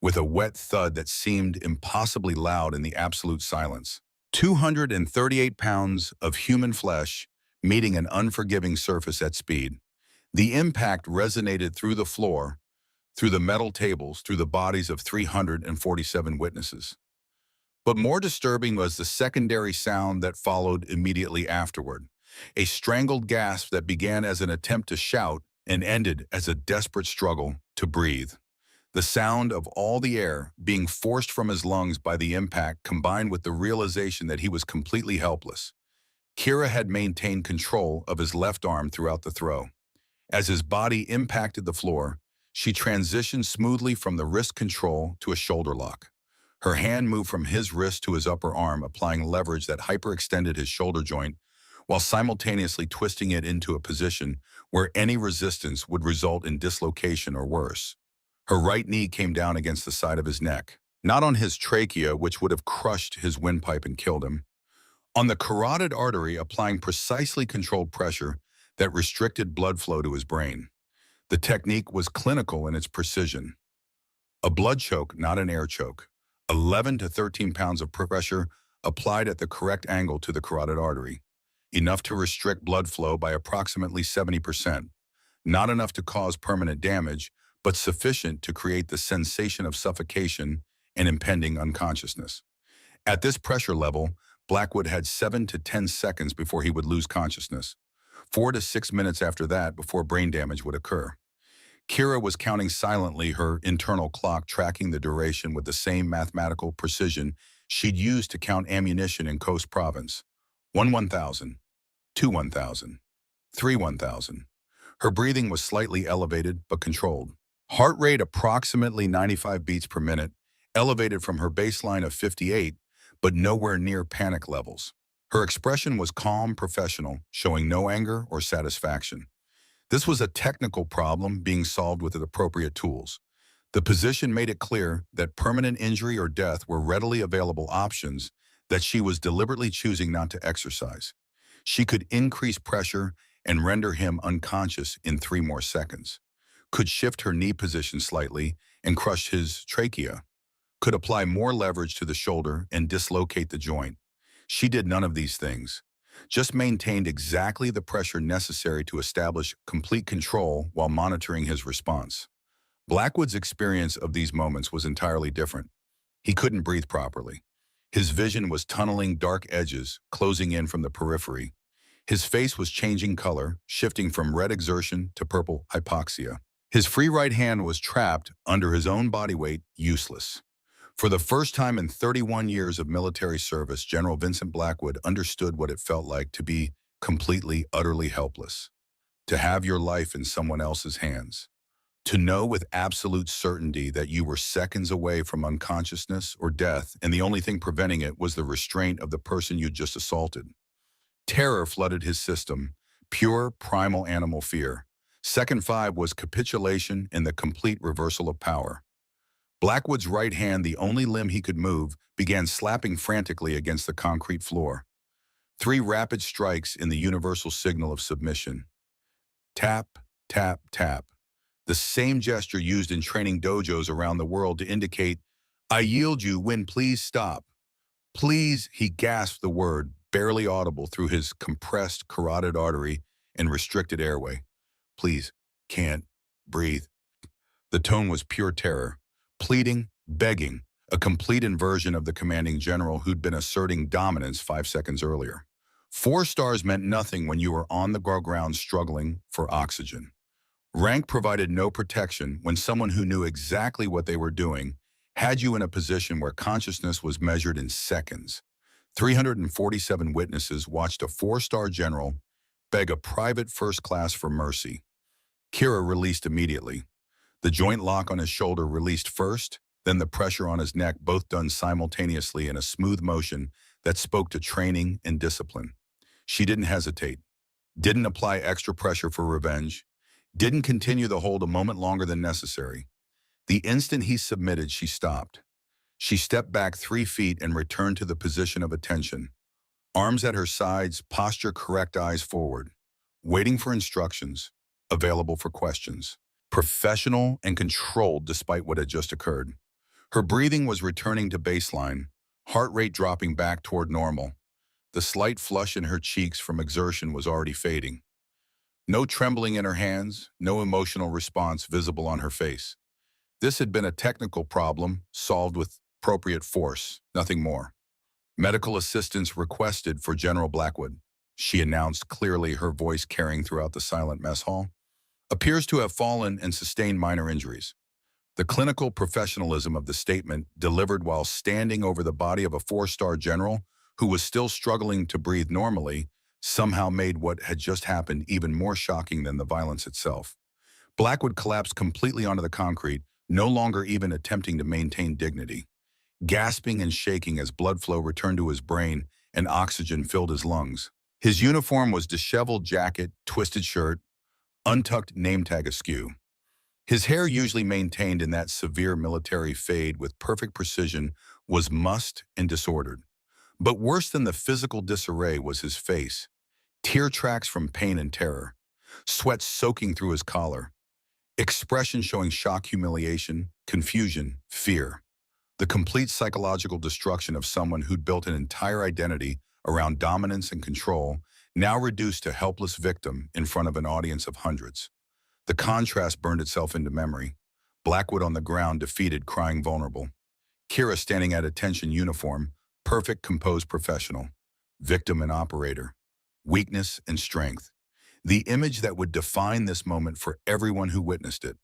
with a wet thud that seemed impossibly loud in the absolute silence. 238 pounds of human flesh meeting an unforgiving surface at speed. The impact resonated through the floor, through the metal tables, through the bodies of 347 witnesses. But more disturbing was the secondary sound that followed immediately afterward, a strangled gasp that began as an attempt to shout and ended as a desperate struggle to breathe. The sound of all the air being forced from his lungs by the impact combined with the realization that he was completely helpless. Kira had maintained control of his left arm throughout the throw. As his body impacted the floor, she transitioned smoothly from the wrist control to a shoulder lock. Her hand moved from his wrist to his upper arm, applying leverage that hyperextended his shoulder joint, while simultaneously twisting it into a position where any resistance would result in dislocation or worse. Her right knee came down against the side of his neck, not on his trachea, which would have crushed his windpipe and killed him, on the carotid artery, applying precisely controlled pressure that restricted blood flow to his brain. The technique was clinical in its precision. A blood choke, not an air choke. 11 to 13 pounds of pressure applied at the correct angle to the carotid artery, enough to restrict blood flow by approximately 70%. Not enough to cause permanent damage, but sufficient to create the sensation of suffocation and impending unconsciousness. At this pressure level, Blackwood had 7 to 10 seconds before he would lose consciousness, 4 to 6 minutes after that before brain damage would occur. Kira was counting silently, her internal clock tracking the duration with the same mathematical precision she'd used to count ammunition in Coast Province. 1,000, 2,000, 3,000. Her breathing was slightly elevated but controlled. Heart rate approximately 95 beats per minute, elevated from her baseline of 58, but nowhere near panic levels. Her expression was calm, professional, showing no anger or satisfaction. This was a technical problem being solved with the appropriate tools. The position made it clear that permanent injury or death were readily available options that she was deliberately choosing not to exercise. She could increase pressure and render him unconscious in 3 more seconds, could shift her knee position slightly and crush his trachea, could apply more leverage to the shoulder and dislocate the joint. She did none of these things, just maintained exactly the pressure necessary to establish complete control while monitoring his response. Blackwood's experience of these moments was entirely different. He couldn't breathe properly. His vision was tunneling dark edges, closing in from the periphery. His face was changing color, shifting from red exertion to purple hypoxia. His free right hand was trapped under his own body weight, useless. For the first time in 31 years of military service, General Vincent Blackwood understood what it felt like to be completely, utterly helpless, to have your life in someone else's hands, to know with absolute certainty that you were seconds away from unconsciousness or death, and the only thing preventing it was the restraint of the person you'd just assaulted. Terror flooded his system, pure, primal animal fear. Second 5 was capitulation and the complete reversal of power. Blackwood's right hand, the only limb he could move, began slapping frantically against the concrete floor. 3 rapid strikes in the universal signal of submission. Tap, tap, tap. The same gesture used in training dojos around the world to indicate, "I yield you when please stop." Please, he gasped the word, barely audible through his compressed carotid artery and restricted airway. Please, can't breathe. The tone was pure terror. Pleading, begging, a complete inversion of the commanding general who'd been asserting dominance 5 seconds earlier. 4 stars meant nothing when you were on the ground struggling for oxygen. Rank provided no protection when someone who knew exactly what they were doing had you in a position where consciousness was measured in seconds. 347 witnesses watched a 4-star general beg a private first class for mercy. Kira released immediately. The joint lock on his shoulder released first, then the pressure on his neck, both done simultaneously in a smooth motion that spoke to training and discipline. She didn't hesitate, didn't apply extra pressure for revenge, didn't continue the hold a moment longer than necessary. The instant he submitted, she stopped. She stepped back 3 feet and returned to the position of attention, Arms at her sides, posture correct, eyes forward. Waiting for instructions, available for questions. Professional and controlled despite what had just occurred. Her breathing was returning to baseline, heart rate dropping back toward normal. The slight flush in her cheeks from exertion was already fading. No trembling in her hands, no emotional response visible on her face. This had been a technical problem solved with appropriate force, nothing more. Medical assistance requested for General Blackwood, she announced clearly, her voice carrying throughout the silent mess hall. Appears to have fallen and sustained minor injuries. The clinical professionalism of the statement, delivered while standing over the body of a four-star general who was still struggling to breathe normally, somehow made what had just happened even more shocking than the violence itself. Blackwood collapsed completely onto the concrete, no longer even attempting to maintain dignity. Gasping and shaking as blood flow returned to his brain and oxygen filled his lungs. His uniform was disheveled jacket, twisted shirt, untucked name tag askew. His hair, usually maintained in that severe military fade with perfect precision, was mussed and disordered. But worse than the physical disarray was his face. Tear tracks from pain and terror. Sweat soaking through his collar. Expression showing shock, humiliation, confusion, fear. The complete psychological destruction of someone who'd built an entire identity around dominance and control, now reduced to helpless victim in front of an audience of hundreds. The contrast burned itself into memory. Blackwood on the ground, defeated, crying, vulnerable. Kira standing at attention, uniform, perfect, composed, professional. Victim and operator. Weakness and strength. The image that would define this moment for everyone who witnessed it.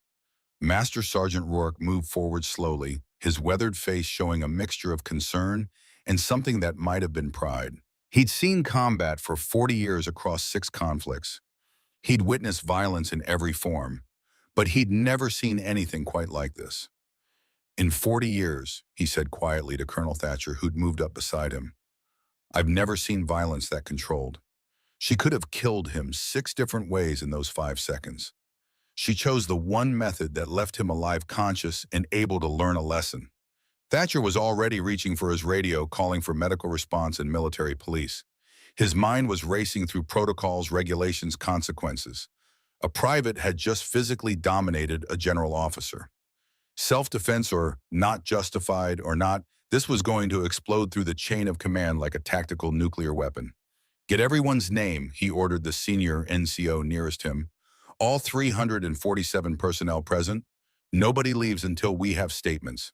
Master Sergeant Rourke moved forward slowly, his weathered face showing a mixture of concern and something that might have been pride. He'd seen combat for 40 years across 6 conflicts. He'd witnessed violence in every form, but he'd never seen anything quite like this. In 40 years, he said quietly to Colonel Thatcher, who'd moved up beside him, I've never seen violence that controlled. She could have killed him 6 different ways in those 5 seconds. She chose the one method that left him alive, conscious, and able to learn a lesson. Thatcher was already reaching for his radio, calling for medical response and military police. His mind was racing through protocols, regulations, consequences. A private had just physically dominated a general officer. Self-defense or not justified or not, this was going to explode through the chain of command like a tactical nuclear weapon. Get everyone's name, he ordered the senior NCO nearest him. All 347 personnel present. Nobody leaves until we have statements.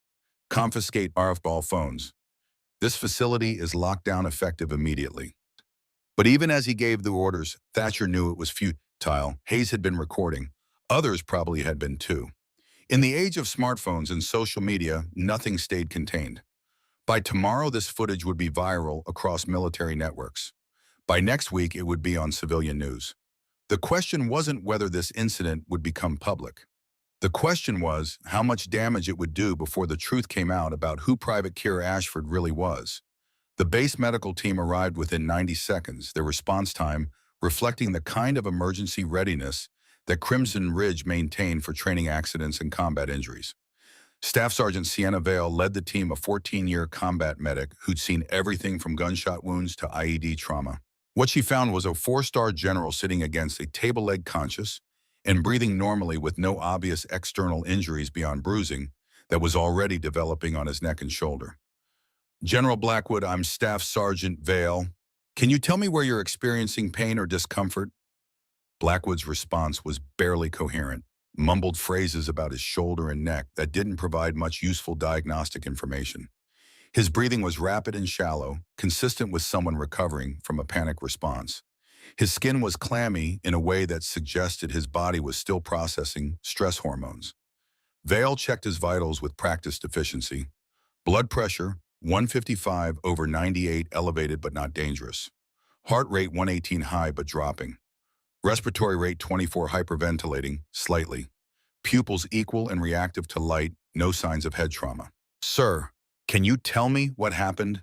Confiscate RF phones. This facility is locked down, effective immediately. But even as he gave the orders, Thatcher knew it was futile. Hayes had been recording. Others probably had been too. In the age of smartphones and social media, nothing stayed contained. By tomorrow, this footage would be viral across military networks. By next week, it would be on civilian news. The question wasn't whether this incident would become public. The question was how much damage it would do before the truth came out about who Private Kira Ashford really was. The base medical team arrived within 90 seconds, their response time reflecting the kind of emergency readiness that Crimson Ridge maintained for training accidents and combat injuries. Staff Sergeant Sienna Vale led the team, a 14-year combat medic who'd seen everything from gunshot wounds to IED trauma. What she found was a 4-star general sitting against a table leg, conscious and breathing normally with no obvious external injuries beyond bruising that was already developing on his neck and shoulder. General Blackwood, I'm Staff Sergeant Vale. Can you tell me where you're experiencing pain or discomfort? Blackwood's response was barely coherent, mumbled phrases about his shoulder and neck that didn't provide much useful diagnostic information. His breathing was rapid and shallow, consistent with someone recovering from a panic response. His skin was clammy in a way that suggested his body was still processing stress hormones. Vale checked his vitals with practiced efficiency. Blood pressure, 155/98, elevated but not dangerous. Heart rate 118, high but dropping. Respiratory rate 24, hyperventilating, slightly. Pupils equal and reactive to light, no signs of head trauma. Sir, can you tell me what happened?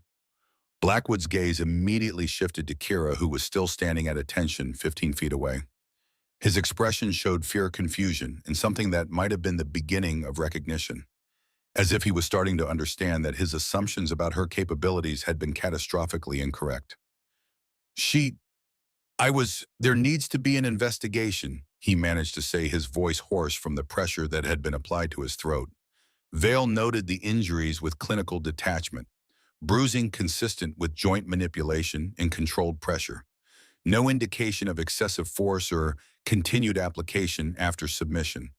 Blackwood's gaze immediately shifted to Kira, who was still standing at attention 15 feet away. His expression showed fear, confusion, and something that might have been the beginning of recognition, as if he was starting to understand that his assumptions about her capabilities had been catastrophically incorrect. She, there needs to be an investigation, he managed to say, his voice hoarse from the pressure that had been applied to his throat. Vale noted the injuries with clinical detachment, bruising consistent with joint manipulation and controlled pressure. No indication of excessive force or continued application after submission.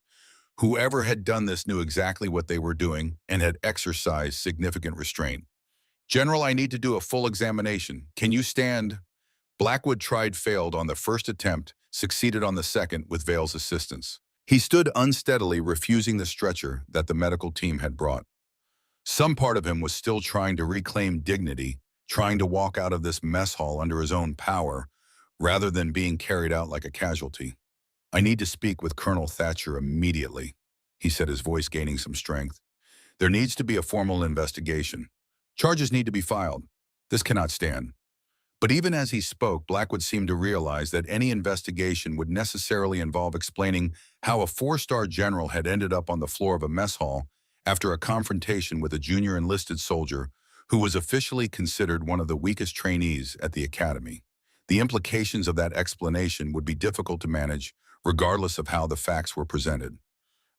Whoever had done this knew exactly what they were doing and had exercised significant restraint. General, I need to do a full examination. Can you stand? Blackwood failed on the first attempt, succeeded on the second with Vale's assistance. He stood unsteadily, refusing the stretcher that the medical team had brought. Some part of him was still trying to reclaim dignity, trying to walk out of this mess hall under his own power, rather than being carried out like a casualty. I need to speak with Colonel Thatcher immediately, he said, his voice gaining some strength. There needs to be a formal investigation. Charges need to be filed. This cannot stand. But even as he spoke, Blackwood seemed to realize that any investigation would necessarily involve explaining how a four-star general had ended up on the floor of a mess hall after a confrontation with a junior enlisted soldier who was officially considered one of the weakest trainees at the academy. The implications of that explanation would be difficult to manage, regardless of how the facts were presented.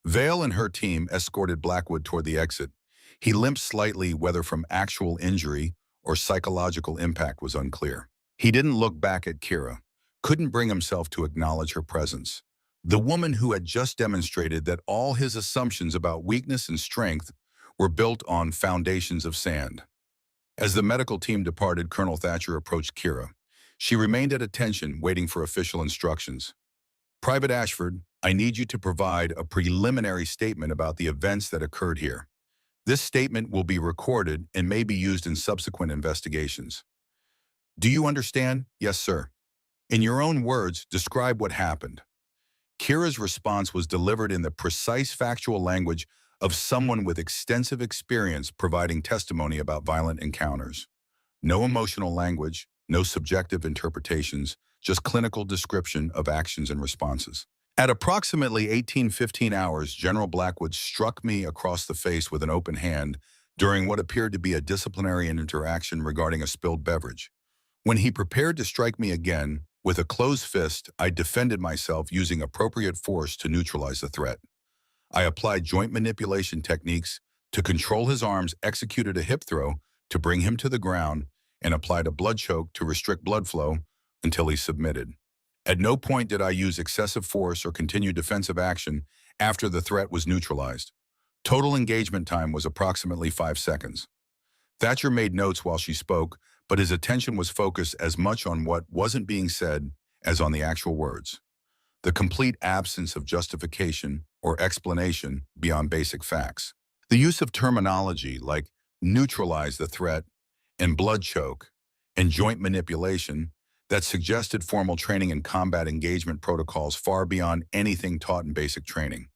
Vale and her team escorted Blackwood toward the exit. He limped slightly, whether from actual injury or psychological impact was unclear. He didn't look back at Kira, couldn't bring himself to acknowledge her presence. The woman who had just demonstrated that all his assumptions about weakness and strength were built on foundations of sand. As the medical team departed, Colonel Thatcher approached Kira. She remained at attention, waiting for official instructions. Private Ashford, I need you to provide a preliminary statement about the events that occurred here. This statement will be recorded and may be used in subsequent investigations. Do you understand? Yes, sir. In your own words, describe what happened. Kira's response was delivered in the precise factual language of someone with extensive experience providing testimony about violent encounters. No emotional language, no subjective interpretations, just clinical description of actions and responses. At approximately 18:15 hours, General Blackwood struck me across the face with an open hand during what appeared to be a disciplinary interaction regarding a spilled beverage. When he prepared to strike me again, with a closed fist, I defended myself using appropriate force to neutralize the threat. I applied joint manipulation techniques to control his arms, executed a hip throw to bring him to the ground, and applied a blood choke to restrict blood flow until he submitted. At no point did I use excessive force or continue defensive action after the threat was neutralized. Total engagement time was approximately 5 seconds. Thatcher made notes while she spoke, but his attention was focused as much on what wasn't being said as on the actual words. The complete absence of justification or explanation beyond basic facts. The use of terminology like neutralize the threat and blood choke and joint manipulation that suggested formal training and combat engagement protocols far beyond anything taught in basic training.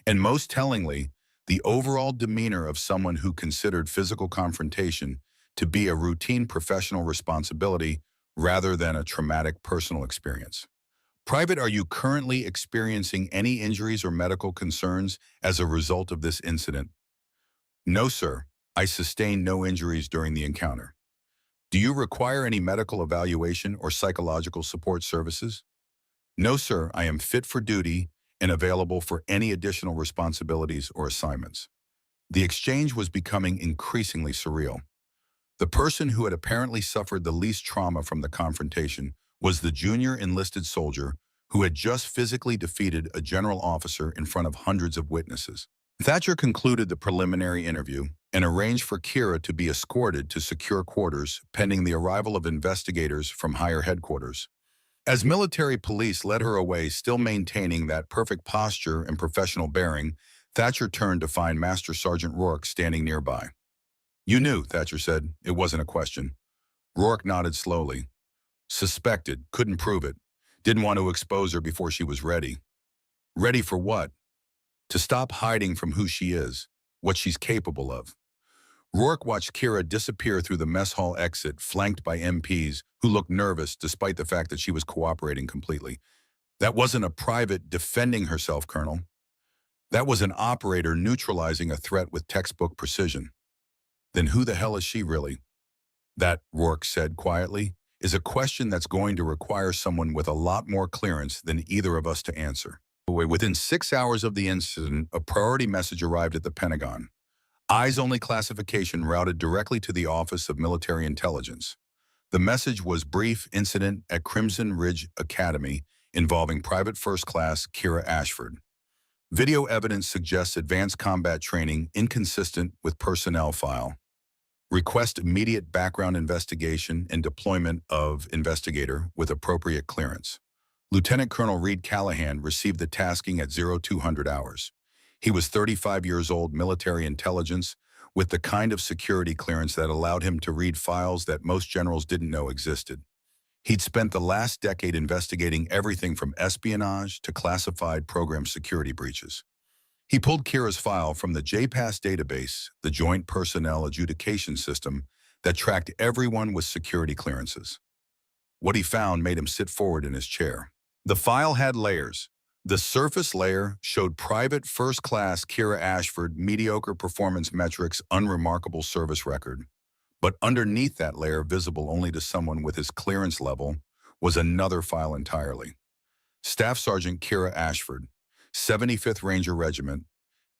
And most tellingly, the overall demeanor of someone who considered physical confrontation to be a routine professional responsibility rather than a traumatic personal experience. Private, are you currently experiencing any injuries or medical concerns as a result of this incident? No, sir. I sustained no injuries during the encounter. Do you require any medical evaluation or psychological support services? No, sir. I am fit for duty and available for any additional responsibilities or assignments. The exchange was becoming increasingly surreal. The person who had apparently suffered the least trauma from the confrontation was the junior enlisted soldier who had just physically defeated a general officer in front of hundreds of witnesses. Thatcher concluded the preliminary interview and arranged for Kira to be escorted to secure quarters pending the arrival of investigators from higher headquarters. As military police led her away, still maintaining that perfect posture and professional bearing, Thatcher turned to find Master Sergeant Rourke standing nearby. You knew, Thatcher said. It wasn't a question. Rourke nodded slowly. Suspected, couldn't prove it. Didn't want to expose her before she was ready. Ready for what? To stop hiding from who she is, what she's capable of. Rourke watched Kira disappear through the mess hall exit, flanked by MPs who looked nervous despite the fact that she was cooperating completely. That wasn't a private defending herself, Colonel. That was an operator neutralizing a threat with textbook precision. Then who the hell is she really? That, Rourke said quietly. is a question that's going to require someone with a lot more clearance than either of us to answer. Within 6 hours of the incident, a priority message arrived at the Pentagon. Eyes-only classification routed directly to the Office of Military Intelligence. The message was brief: incident at Crimson Ridge Academy involving Private First Class Kira Ashford. Video evidence suggests advanced combat training inconsistent with personnel file. Request immediate background investigation and deployment of investigator with appropriate clearance. Lieutenant Colonel Reed Callahan received the tasking at 0200 hours. He was 35 years old, military intelligence, with the kind of security clearance that allowed him to read files that most generals didn't know existed. He'd spent the last decade investigating everything from espionage to classified program security breaches. He pulled Kira's file from the JPAS database, the Joint Personnel Adjudication System, that tracked everyone with security clearances. What he found made him sit forward in his chair. The file had layers. The surface layer showed Private First Class Kira Ashford, mediocre performance metrics, unremarkable service record. But underneath that layer, visible only to someone with his clearance level, was another file entirely. Staff Sergeant Kira Ashford, 75th Ranger Regiment,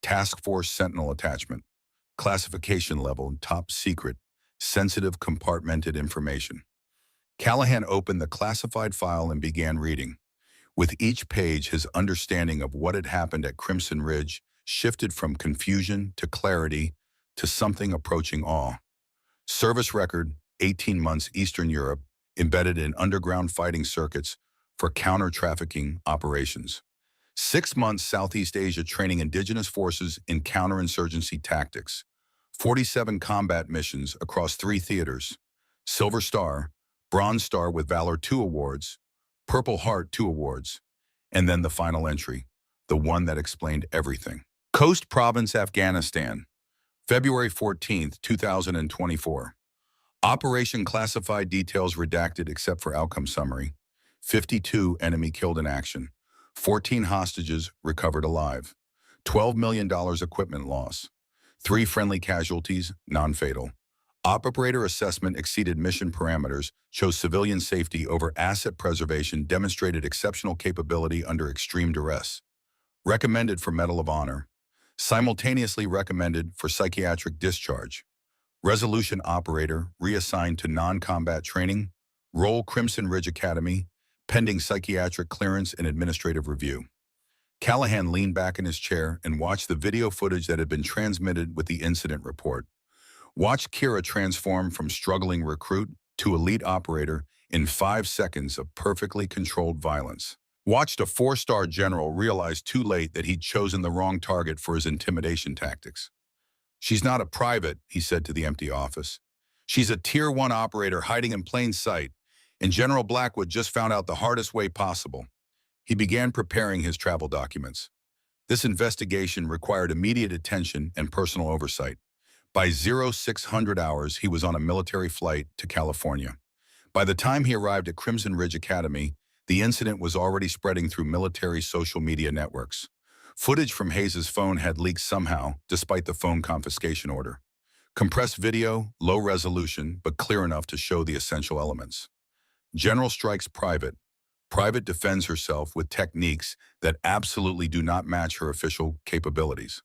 Task Force Sentinel Attachment, classification level, top secret, sensitive compartmented information. Callahan opened the classified file and began reading. With each page, his understanding of what had happened at Crimson Ridge shifted from confusion to clarity to something approaching awe. Service record, 18 months Eastern Europe, embedded in underground fighting circuits for counter-trafficking operations. 6 months Southeast Asia training indigenous forces in counterinsurgency tactics. 47 combat missions across 3 theaters. Silver Star, Bronze Star with Valor 2 awards, Purple Heart 2 awards, and then the final entry, the one that explained everything. Coast Province, Afghanistan, February 14, 2024. Operation classified, details redacted except for outcome summary. 52 enemy killed in action. 14 hostages recovered alive. $12 million equipment loss. 3 friendly casualties, non-fatal. Operator assessment exceeded mission parameters, chose civilian safety over asset preservation, demonstrated exceptional capability under extreme duress. Recommended for Medal of Honor. Simultaneously recommended for psychiatric discharge. Resolution operator reassigned to non-combat training. Role Crimson Ridge Academy, pending psychiatric clearance and administrative review. Callahan leaned back in his chair and watched the video footage that had been transmitted with the incident report. Watched Kira transform from struggling recruit to elite operator in 5 seconds of perfectly controlled violence. Watched a 4-star general realize too late that he'd chosen the wrong target for his intimidation tactics. "She's not a private," he said to the empty office. "She's a Tier 1 operator hiding in plain sight, and General Blackwood just found out the hardest way possible." He began preparing his travel documents. This investigation required immediate attention and personal oversight. By 0600 hours, he was on a military flight to California. By the time he arrived at Crimson Ridge Academy, the incident was already spreading through military social media networks. Footage from Hayes' phone had leaked somehow, despite the phone confiscation order. Compressed video, low resolution, but clear enough to show the essential elements. General strikes private. Private defends herself with techniques that absolutely do not match her official capabilities.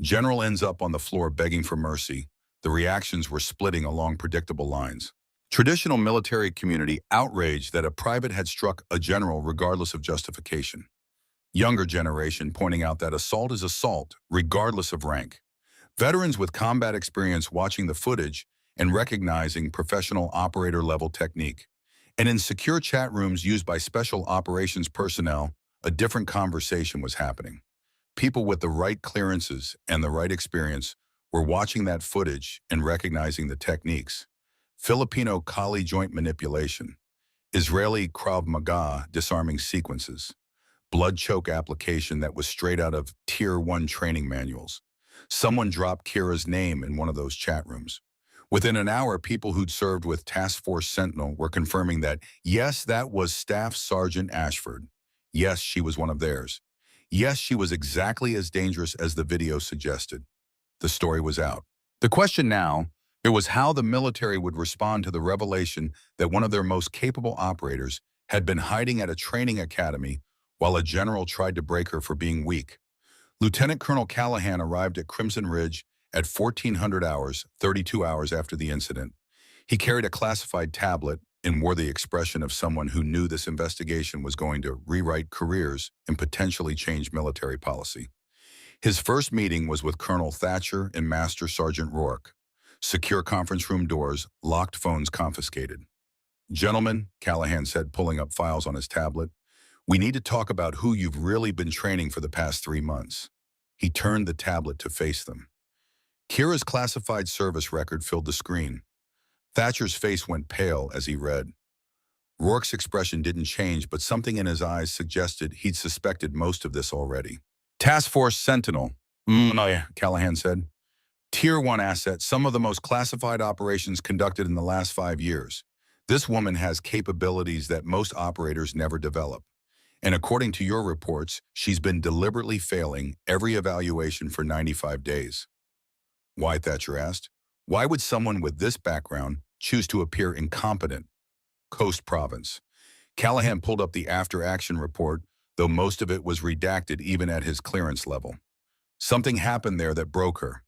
General ends up on the floor begging for mercy. The reactions were splitting along predictable lines. Traditional military community outraged that a private had struck a general regardless of justification. Younger generation pointing out that assault is assault, regardless of rank. Veterans with combat experience watching the footage and recognizing professional operator-level technique. And in secure chat rooms used by special operations personnel, a different conversation was happening. People with the right clearances and the right experience were watching that footage and recognizing the techniques. Filipino Kali joint manipulation, Israeli Krav Maga disarming sequences, blood choke application that was straight out of Tier 1 training manuals. Someone dropped Kira's name in one of those chat rooms. Within an hour, people who'd served with Task Force Sentinel were confirming that, yes, that was Staff Sergeant Ashford. Yes, she was one of theirs. Yes, she was exactly as dangerous as the video suggested. The story was out. The question now, It was how the military would respond to the revelation that one of their most capable operators had been hiding at a training academy while a general tried to break her for being weak. Lieutenant Colonel Callahan arrived at Crimson Ridge at 1400 hours, 32 hours after the incident. He carried a classified tablet and wore the expression of someone who knew this investigation was going to rewrite careers and potentially change military policy. His first meeting was with Colonel Thatcher and Master Sergeant Rourke. Secure conference room doors, locked phones confiscated. "Gentlemen," Callahan said, pulling up files on his tablet, "we need to talk about who you've really been training for the past 3 months." He turned the tablet to face them. Kira's classified service record filled the screen. Thatcher's face went pale as he read. Rourke's expression didn't change, but something in his eyes suggested he'd suspected most of this already. "Task Force Sentinel," "No, yeah," Callahan said. "Tier 1 asset, some of the most classified operations conducted in the last 5 years. This woman has capabilities that most operators never develop. And according to your reports, she's been deliberately failing every evaluation for 95 days. "Why?" Thatcher asked. "Why would someone with this background choose to appear incompetent?" "Coast Province." Callahan pulled up the after-action report, though most of it was redacted even at his clearance level. "Something happened there that broke her.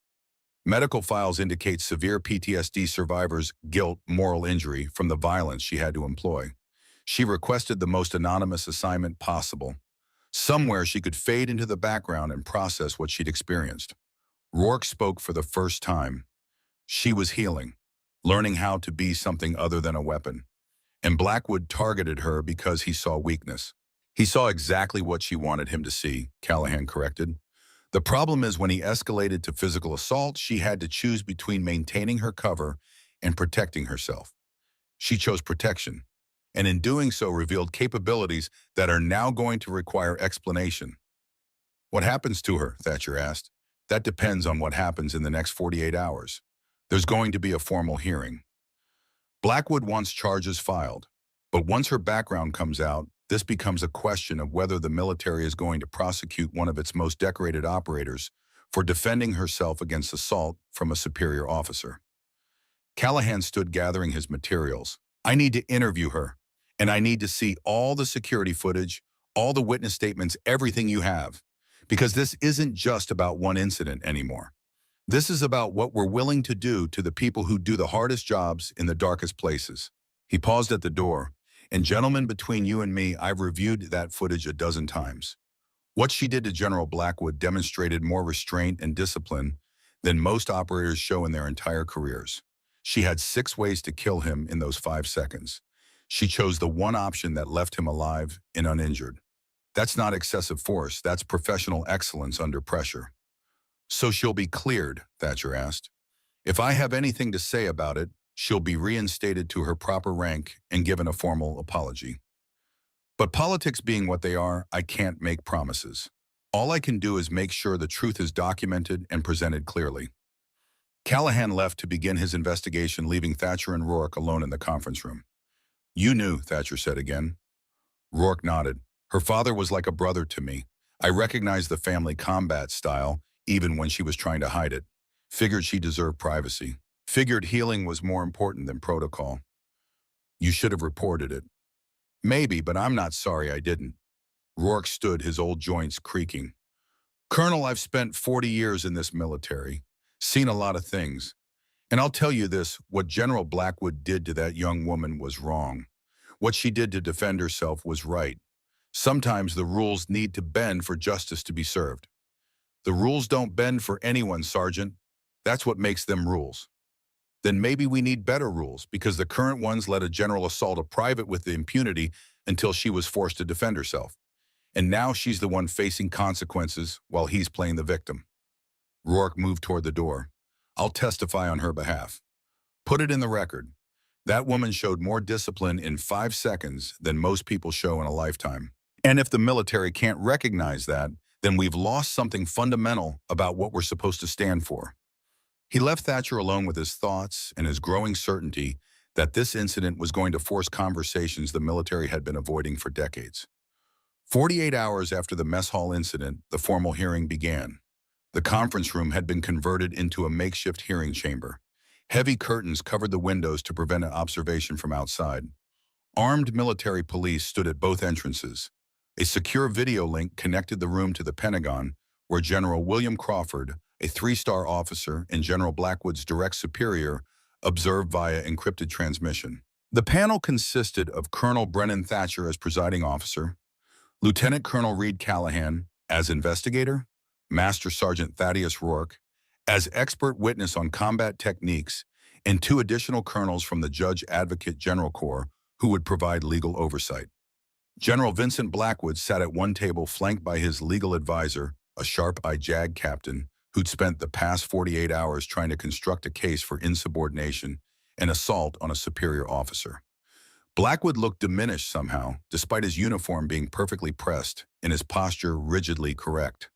Medical files indicate severe PTSD survivor's guilt, moral injury from the violence she had to employ. She requested the most anonymous assignment possible. Somewhere she could fade into the background and process what she'd experienced." Rourke spoke for the first time. "She was healing, learning how to be something other than a weapon. And Blackwood targeted her because he saw weakness." "He saw exactly what she wanted him to see," Callahan corrected. "The problem is when he escalated to physical assault, she had to choose between maintaining her cover and protecting herself. She chose protection, and in doing so revealed capabilities that are now going to require explanation." "What happens to her?" Thatcher asked. "That depends on what happens in the next 48 hours. There's going to be a formal hearing. Blackwood wants charges filed, but once her background comes out, this becomes a question of whether the military is going to prosecute one of its most decorated operators for defending herself against assault from a superior officer." Callahan stood gathering his materials. "I need to interview her, and I need to see all the security footage, all the witness statements, everything you have. Because this isn't just about one incident anymore. This is about what we're willing to do to the people who do the hardest jobs in the darkest places." He paused at the door. "And gentlemen, between you and me, I've reviewed that footage a dozen times. What she did to General Blackwood demonstrated more restraint and discipline than most operators show in their entire careers. She had 6 ways to kill him in those 5 seconds. She chose the one option that left him alive and uninjured. That's not excessive force, that's professional excellence under pressure." "So she'll be cleared?" Thatcher asked. "If I have anything to say about it, she'll be reinstated to her proper rank and given a formal apology. But politics being what they are, I can't make promises. All I can do is make sure the truth is documented and presented clearly." Callahan left to begin his investigation, leaving Thatcher and Rourke alone in the conference room. "You knew," Thatcher said again. Rourke nodded. "Her father was like a brother to me. I recognized the family combat style, even when she was trying to hide it. Figured she deserved privacy. Figured healing was more important than protocol." "You should have reported it." "Maybe, but I'm not sorry I didn't." Rourke stood, his old joints creaking. "Colonel, I've spent 40 years in this military, seen a lot of things. And I'll tell you this, what General Blackwood did to that young woman was wrong. What she did to defend herself was right. Sometimes the rules need to bend for justice to be served. The rules don't bend for anyone, Sergeant. That's what makes them rules. Then maybe we need better rules, because the current ones let a general assault a private with the impunity until she was forced to defend herself. And now she's the one facing consequences while he's playing the victim." Rourke moved toward the door. "I'll testify on her behalf. Put it in the record. That woman showed more discipline in 5 seconds than most people show in a lifetime. And if the military can't recognize that, then we've lost something fundamental about what we're supposed to stand for." He left Thatcher alone with his thoughts and his growing certainty that this incident was going to force conversations the military had been avoiding for decades. 48 hours after the mess hall incident, the formal hearing began. The conference room had been converted into a makeshift hearing chamber. Heavy curtains covered the windows to prevent observation from outside. Armed military police stood at both entrances. A secure video link connected the room to the Pentagon, where General William Crawford, a three-star officer and General Blackwood's direct superior, observed via encrypted transmission. The panel consisted of Colonel Brennan Thatcher as presiding officer, Lieutenant Colonel Reed Callahan as investigator, Master Sergeant Thaddeus Rourke as expert witness on combat techniques, and two additional colonels from the Judge Advocate General Corps who would provide legal oversight. General Vincent Blackwood sat at one table flanked by his legal advisor, a sharp-eyed JAG captain who'd spent the past 48 hours trying to construct a case for insubordination and assault on a superior officer. Blackwood looked diminished somehow, despite his uniform being perfectly pressed and his posture rigidly correct.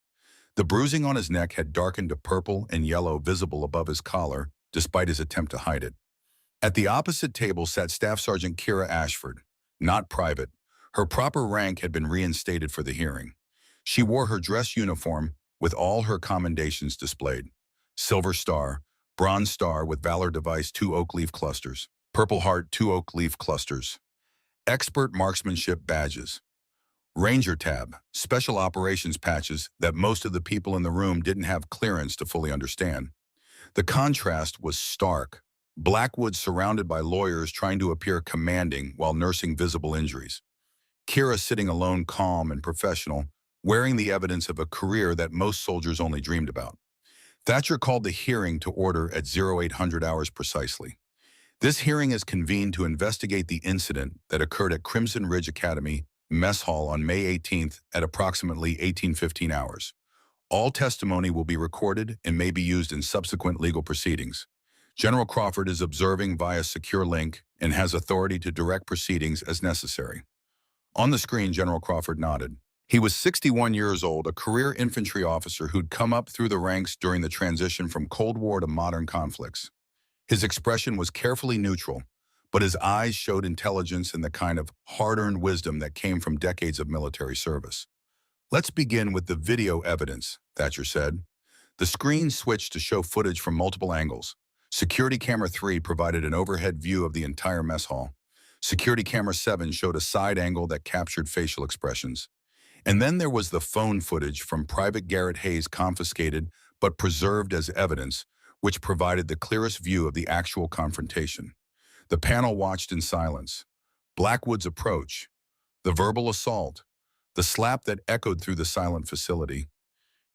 The bruising on his neck had darkened to purple and yellow visible above his collar, despite his attempt to hide it. At the opposite table sat Staff Sergeant Kira Ashford, not private. Her proper rank had been reinstated for the hearing. She wore her dress uniform with all her commendations displayed. Silver Star, Bronze Star with Valor Device 2 oak leaf clusters, Purple Heart 2 oak leaf clusters, Expert Marksmanship badges, Ranger Tab, special operations patches that most of the people in the room didn't have clearance to fully understand. The contrast was stark. Blackwood surrounded by lawyers trying to appear commanding while nursing visible injuries. Kira sitting alone, calm and professional, wearing the evidence of a career that most soldiers only dreamed about. Thatcher called the hearing to order at 0800 hours precisely. This hearing is convened to investigate the incident that occurred at Crimson Ridge Academy Mess Hall on May 18th at approximately 1815 hours. All testimony will be recorded and may be used in subsequent legal proceedings. General Crawford is observing via secure link and has authority to direct proceedings as necessary. On the screen, General Crawford nodded. He was 61 years old, a career infantry officer who'd come up through the ranks during the transition from Cold War to modern conflicts. His expression was carefully neutral, but his eyes showed intelligence and the kind of hard-earned wisdom that came from decades of military service. "Let's begin with the video evidence," Thatcher said. The screen switched to show footage from multiple angles. Security Camera 3 provided an overhead view of the entire mess hall. Security Camera 7 showed a side angle that captured facial expressions. And then there was the phone footage from Private Garrett Hayes confiscated but preserved as evidence, which provided the clearest view of the actual confrontation. The panel watched in silence. Blackwood's approach, the verbal assault, the slap that echoed through the silent facility,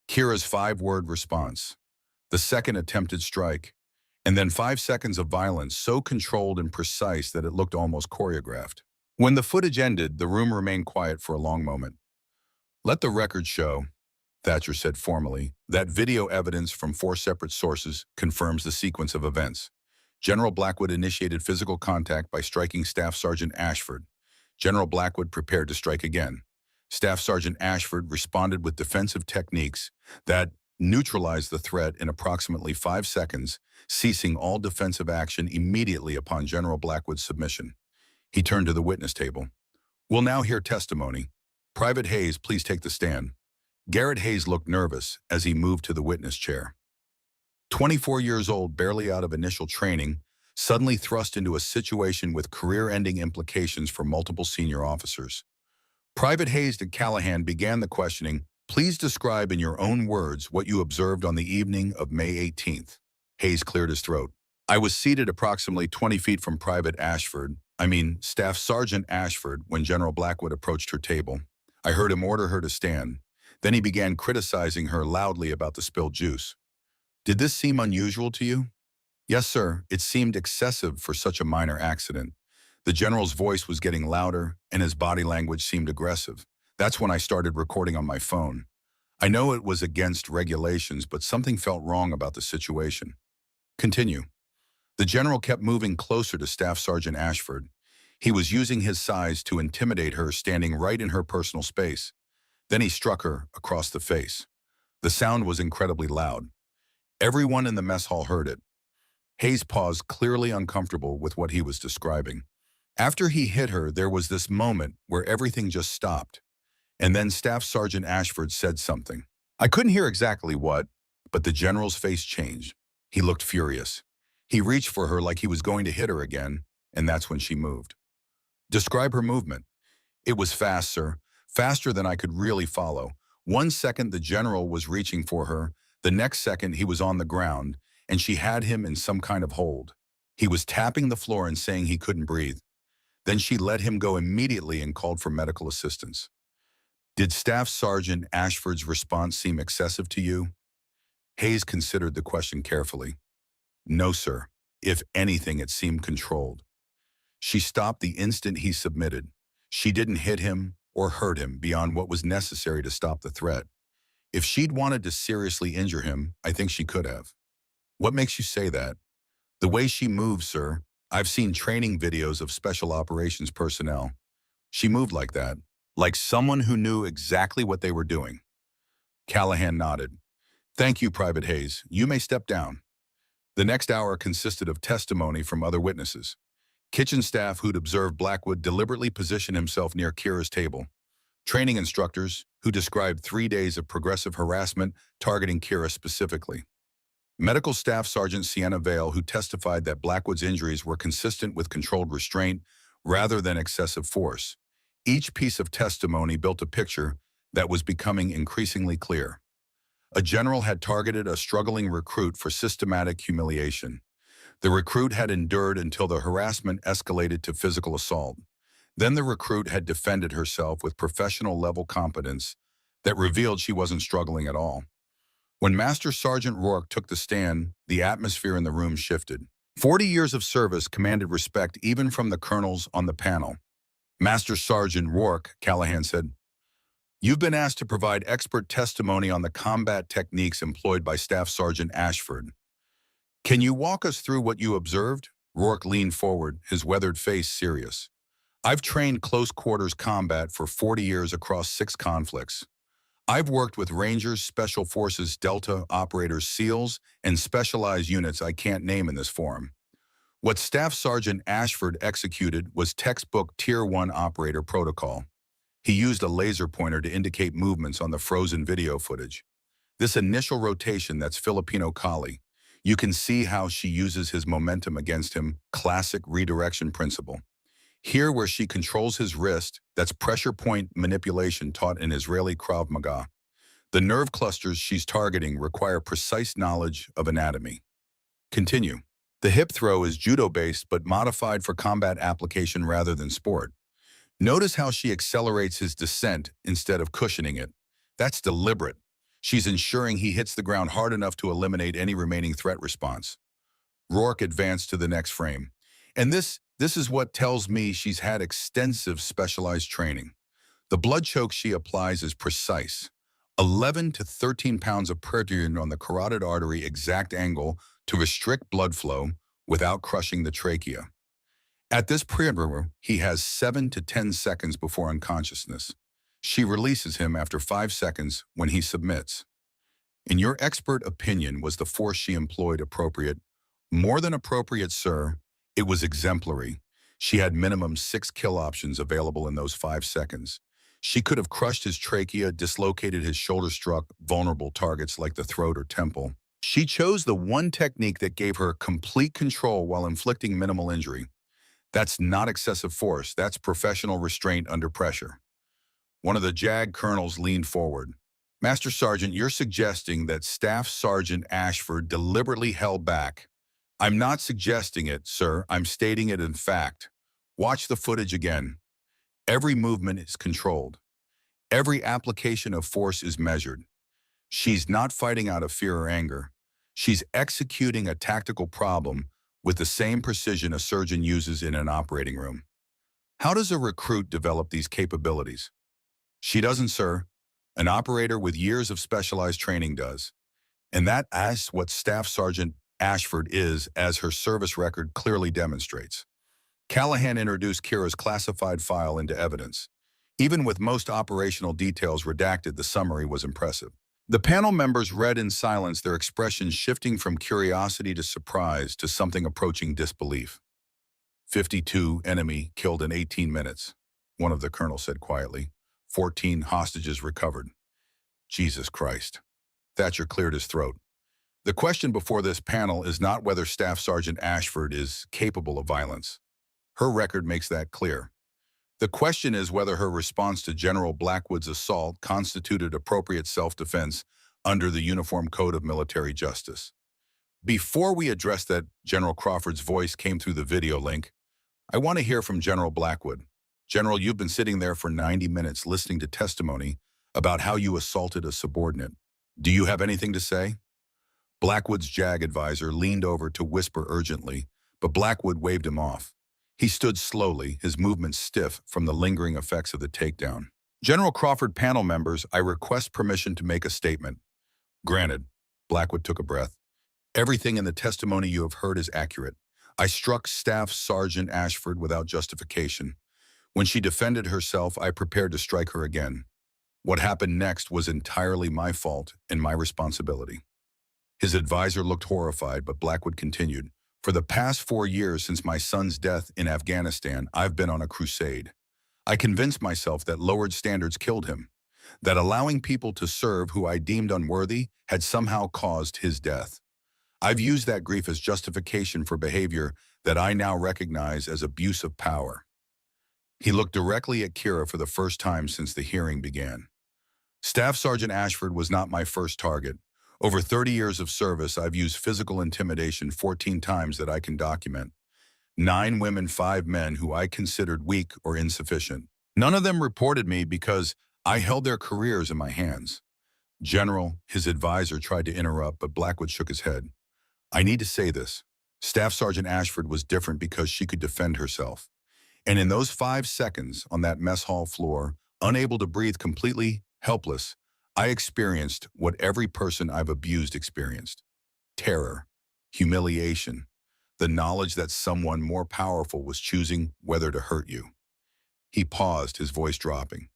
Kira's 5-word response, the second attempted strike, and then 5 seconds of violence so controlled and precise that it looked almost choreographed. When the footage ended, the room remained quiet for a long moment. "Let the record show," Thatcher said formally, "that video evidence from 4 separate sources confirms the sequence of events. General Blackwood initiated physical contact by striking Staff Sergeant Ashford. General Blackwood prepared to strike again. Staff Sergeant Ashford responded with defensive techniques that neutralized the threat in approximately 5 seconds, ceasing all defensive action immediately upon General Blackwood's submission. He turned to the witness table. "We'll now hear testimony. Private Hayes, please take the stand." Garrett Hayes looked nervous as he moved to the witness chair. 24 years old, barely out of initial training, suddenly thrust into a situation with career-ending implications for multiple senior officers. Private Hayes and Callahan began the questioning. "Please describe in your own words what you observed on the evening of May 18th. Hayes cleared his throat. "I was seated approximately 20 feet from Staff Sergeant Ashford when General Blackwood approached her table. I heard him order her to stand. Then he began criticizing her loudly about the spilled juice. Did this seem unusual to you?" "Yes, sir. It seemed excessive for such a minor accident." The general's voice was getting louder, and his body language seemed aggressive. "That's when I started recording on my phone. I know it was against regulations, but something felt wrong about the situation." "Continue." The general kept moving closer to Staff Sergeant Ashford. He was using his size to intimidate her, standing right in her personal space. Then he struck her across the face. The sound was incredibly loud. Everyone in the mess hall heard it. Hayes paused, clearly uncomfortable with what he was describing. After he hit her, there was this moment where everything just stopped. And then Staff Sergeant Ashford said something. I couldn't hear exactly what, but the general's face changed. He looked furious. He reached for her like he was going to hit her again, and that's when she moved. Describe her movement. It was fast, sir. Faster than I could really follow. 1 second the general was reaching for her, the next second he was on the ground, and she had him in some kind of hold. He was tapping the floor and saying he couldn't breathe. Then she let him go immediately and called for medical assistance. Did Staff Sergeant Ashford's response seem excessive to you? Hayes considered the question carefully. No, sir. If anything, it seemed controlled. She stopped the instant he submitted. She didn't hit him or hurt him beyond what was necessary to stop the threat. If she'd wanted to seriously injure him, I think she could have. What makes you say that? The way she moves, sir. I've seen training videos of special operations personnel. She moved like that, like someone who knew exactly what they were doing. Callahan nodded. Thank you, Private Hayes. You may step down. The next hour consisted of testimony from other witnesses. Kitchen staff who'd observed Blackwood deliberately position himself near Kira's table. Training instructors who described 3 days of progressive harassment targeting Kira specifically. Medical Staff Sergeant Sienna Vale who testified that Blackwood's injuries were consistent with controlled restraint rather than excessive force. Each piece of testimony built a picture that was becoming increasingly clear. A general had targeted a struggling recruit for systematic humiliation. The recruit had endured until the harassment escalated to physical assault. Then the recruit had defended herself with professional-level competence that revealed she wasn't struggling at all. When Master Sergeant Rourke took the stand, the atmosphere in the room shifted. 40 years of service commanded respect even from the colonels on the panel. Master Sergeant Rourke, Callahan said, you've been asked to provide expert testimony on the combat techniques employed by Staff Sergeant Ashford. Can you walk us through what you observed? Rourke leaned forward, his weathered face serious. I've trained close-quarters combat for 40 years across 6 conflicts. I've worked with Rangers, Special Forces, Delta, Operators, SEALs, and specialized units I can't name in this forum. What Staff Sergeant Ashford executed was textbook Tier 1 operator protocol. He used a laser pointer to indicate movements on the frozen video footage. This initial rotation, that's Filipino Kali. You can see how she uses his momentum against him, classic redirection principle. Here where she controls his wrist, that's pressure point manipulation taught in Israeli Krav Maga. The nerve clusters she's targeting require precise knowledge of anatomy. Continue. The hip throw is judo-based but modified for combat application rather than sport. Notice how she accelerates his descent instead of cushioning it. That's deliberate. She's ensuring he hits the ground hard enough to eliminate any remaining threat response. Rourke advanced to the next frame. And this is what tells me she's had extensive specialized training. The blood choke she applies is precise. 11 to 13 pounds of pressure on the carotid artery exact angle to restrict blood flow without crushing the trachea. At this perimeter, he has 7 to 10 seconds before unconsciousness. She releases him after 5 seconds when he submits. In your expert opinion, was the force she employed appropriate? More than appropriate, sir. It was exemplary. She had minimum 6 kill options available in those 5 seconds. She could have crushed his trachea, dislocated his shoulder-struck vulnerable targets like the throat or temple. She chose the one technique that gave her complete control while inflicting minimal injury. That's not excessive force. That's professional restraint under pressure. One of the JAG colonels leaned forward. Master Sergeant, you're suggesting that Staff Sergeant Ashford deliberately held back. I'm not suggesting it, sir. I'm stating it in fact. Watch the footage again. Every movement is controlled. Every application of force is measured. She's not fighting out of fear or anger. She's executing a tactical problem with the same precision a surgeon uses in an operating room. How does a recruit develop these capabilities? She doesn't, sir. An operator with years of specialized training does. And that is what Staff Sergeant Ashford is, as her service record clearly demonstrates. Callahan introduced Kira's classified file into evidence. Even with most operational details redacted, the summary was impressive. The panel members read in silence, their expressions shifting from curiosity to surprise to something approaching disbelief. 52 enemy killed in 18 minutes, one of the colonels said quietly. 14 hostages recovered. Jesus Christ. Thatcher cleared his throat. The question before this panel is not whether Staff Sergeant Ashford is capable of violence. Her record makes that clear. The question is whether her response to General Blackwood's assault constituted appropriate self-defense under the Uniform Code of Military Justice. Before we address that, General Crawford's voice came through the video link. I want to hear from General Blackwood. General, you've been sitting there for 90 minutes listening to testimony about how you assaulted a subordinate. Do you have anything to say? Blackwood's JAG advisor leaned over to whisper urgently, but Blackwood waved him off. He stood slowly, his movements stiff from the lingering effects of the takedown. General Crawford, panel members, I request permission to make a statement. Granted. Blackwood took a breath. Everything in the testimony you have heard is accurate. I struck Staff Sergeant Ashford without justification. When she defended herself, I prepared to strike her again. What happened next was entirely my fault and my responsibility. His advisor looked horrified, but Blackwood continued. For the past 4 years since my son's death in Afghanistan, I've been on a crusade. I convinced myself that lowered standards killed him, that allowing people to serve who I deemed unworthy had somehow caused his death. I've used that grief as justification for behavior that I now recognize as abuse of power. He looked directly at Kira for the first time since the hearing began. Staff Sergeant Ashford was not my first target. Over 30 years of service, I've used physical intimidation 14 times that I can document. 9 women, 5 men who I considered weak or insufficient. None of them reported me because I held their careers in my hands. General, his advisor, tried to interrupt, but Blackwood shook his head. I need to say this. Staff Sergeant Ashford was different because she could defend herself. And in those 5 seconds on that mess hall floor, unable to breathe, completely helpless, I experienced what every person I've abused experienced. Terror, humiliation, the knowledge that someone more powerful was choosing whether to hurt you. He paused, his voice dropping.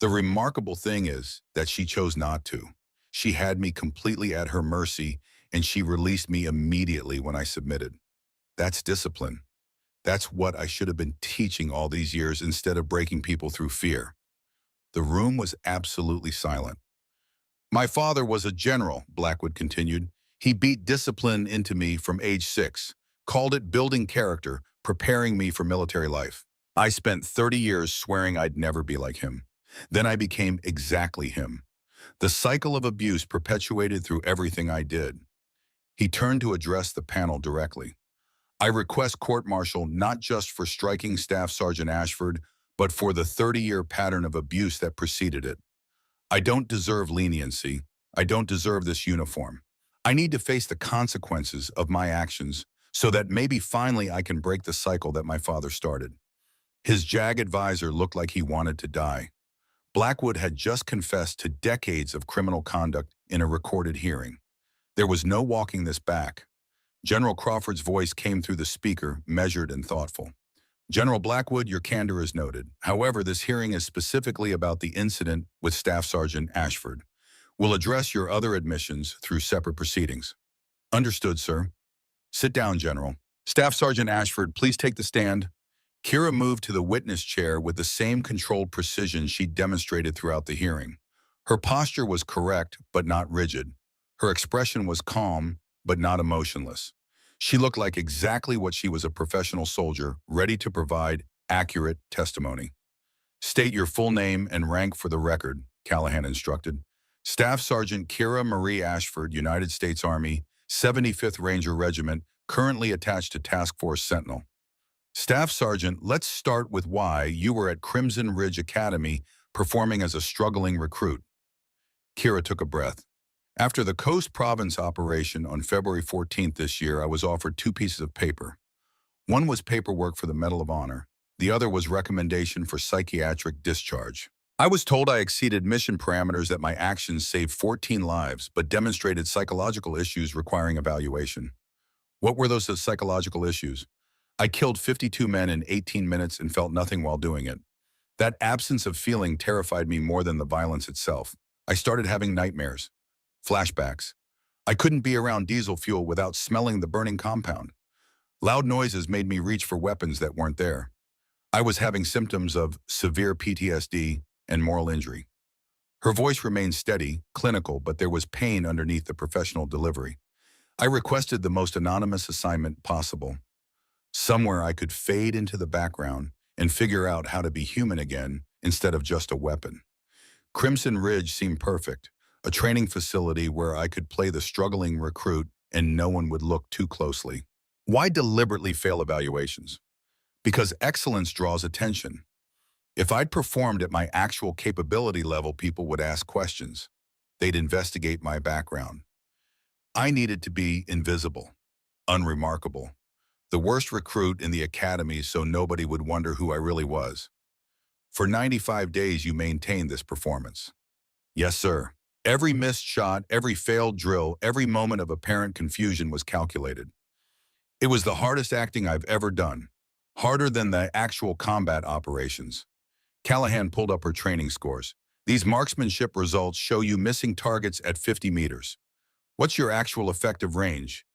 The remarkable thing is that she chose not to. She had me completely at her mercy, and she released me immediately when I submitted. That's discipline. That's what I should have been teaching all these years instead of breaking people through fear. The room was absolutely silent. My father was a general, Blackwood continued. He beat discipline into me from age 6, called it building character, preparing me for military life. I spent 30 years swearing I'd never be like him. Then I became exactly him. The cycle of abuse perpetuated through everything I did. He turned to address the panel directly. I request court-martial not just for striking Staff Sergeant Ashford, but for the 30-year pattern of abuse that preceded it. I don't deserve leniency. I don't deserve this uniform. I need to face the consequences of my actions so that maybe finally I can break the cycle that my father started. His JAG advisor looked like he wanted to die. Blackwood had just confessed to decades of criminal conduct in a recorded hearing. There was no walking this back. General Crawford's voice came through the speaker, measured and thoughtful. General Blackwood, your candor is noted. However, this hearing is specifically about the incident with Staff Sergeant Ashford. We'll address your other admissions through separate proceedings. Understood, sir. Sit down, General. Staff Sergeant Ashford, please take the stand. Kira moved to the witness chair with the same controlled precision she demonstrated throughout the hearing. Her posture was correct, but not rigid. Her expression was calm, but not emotionless. She looked like exactly what she was, a professional soldier, ready to provide accurate testimony. State your full name and rank for the record, Callahan instructed. Staff Sergeant Kira Marie Ashford, United States Army, 75th Ranger Regiment, currently attached to Task Force Sentinel. Staff Sergeant, let's start with why you were at Crimson Ridge Academy performing as a struggling recruit. Kira took a breath. After the Coast Province operation on February 14th this year, I was offered 2 pieces of paper. One was paperwork for the Medal of Honor. The other was recommendation for psychiatric discharge. I was told I exceeded mission parameters, that my actions saved 14 lives, but demonstrated psychological issues requiring evaluation. What were those psychological issues? I killed 52 men in 18 minutes and felt nothing while doing it. That absence of feeling terrified me more than the violence itself. I started having nightmares. Flashbacks. I couldn't be around diesel fuel without smelling the burning compound. Loud noises made me reach for weapons that weren't there. I was having symptoms of severe PTSD and moral injury. Her voice remained steady, clinical, but there was pain underneath the professional delivery. I requested the most anonymous assignment possible, somewhere I could fade into the background and figure out how to be human again instead of just a weapon. Crimson Ridge seemed perfect, a training facility where I could play the struggling recruit and no one would look too closely. Why deliberately fail evaluations? Because excellence draws attention. If I'd performed at my actual capability level, people would ask questions. They'd investigate my background. I needed to be invisible, unremarkable, the worst recruit in the academy so nobody would wonder who I really was. For 95 days, you maintained this performance. Yes, sir. Every missed shot, every failed drill, every moment of apparent confusion was calculated. It was the hardest acting I've ever done, harder than the actual combat operations. Callahan pulled up her training scores. These marksmanship results show you missing targets at 50 meters. What's your actual effective range?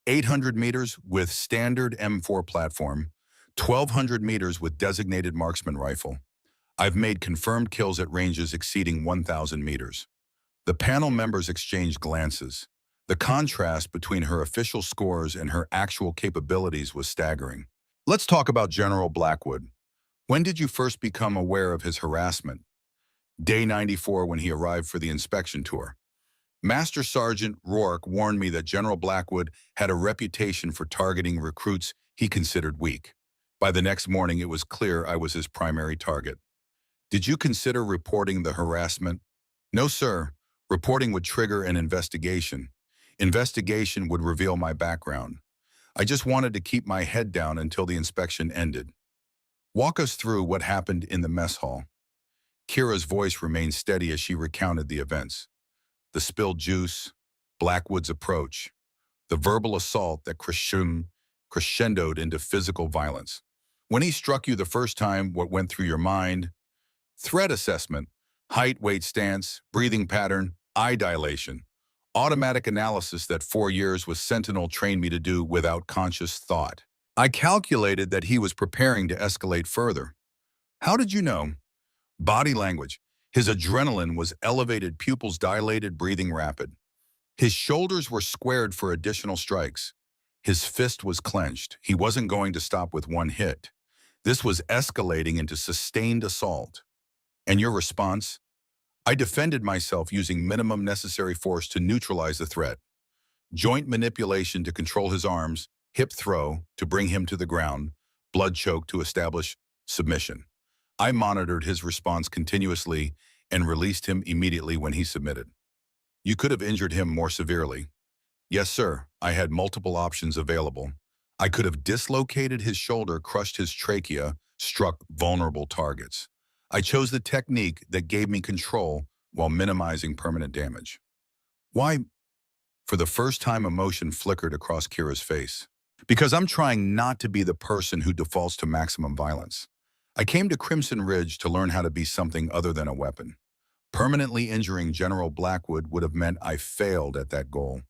800 meters with standard M4 platform, 1,200 meters with designated marksman rifle. I've made confirmed kills at ranges exceeding 1,000 meters. The panel members exchanged glances. The contrast between her official scores and her actual capabilities was staggering. Let's talk about General Blackwood. When did you first become aware of his harassment? Day 94 when he arrived for the inspection tour. Master Sergeant Rourke warned me that General Blackwood had a reputation for targeting recruits he considered weak. By the next morning, it was clear I was his primary target. Did you consider reporting the harassment? No, sir. Reporting would trigger an investigation. Investigation would reveal my background. I just wanted to keep my head down until the inspection ended. Walk us through what happened in the mess hall. Kira's voice remained steady as she recounted the events. The spilled juice, Blackwood's approach, the verbal assault that crescendoed into physical violence. When he struck you the first time, what went through your mind? Threat assessment, height, weight, stance, breathing pattern, eye dilation. Automatic analysis that 4 years with Sentinel trained me to do without conscious thought. I calculated that he was preparing to escalate further. How did you know? Body language. His adrenaline was elevated, pupils dilated, breathing rapid. His shoulders were squared for additional strikes. His fist was clenched. He wasn't going to stop with one hit. This was escalating into sustained assault. And your response? I defended myself using minimum necessary force to neutralize the threat. Joint manipulation to control his arms, hip throw to bring him to the ground, blood choke to establish submission. I monitored his response continuously and released him immediately when he submitted. You could have injured him more severely. Yes, sir. I had multiple options available. I could have dislocated his shoulder, crushed his trachea, struck vulnerable targets. I chose the technique that gave me control while minimizing permanent damage. Why? For the first time, emotion flickered across Kira's face. Because I'm trying not to be the person who defaults to maximum violence. I came to Crimson Ridge to learn how to be something other than a weapon. Permanently injuring General Blackwood would have meant I failed at that goal.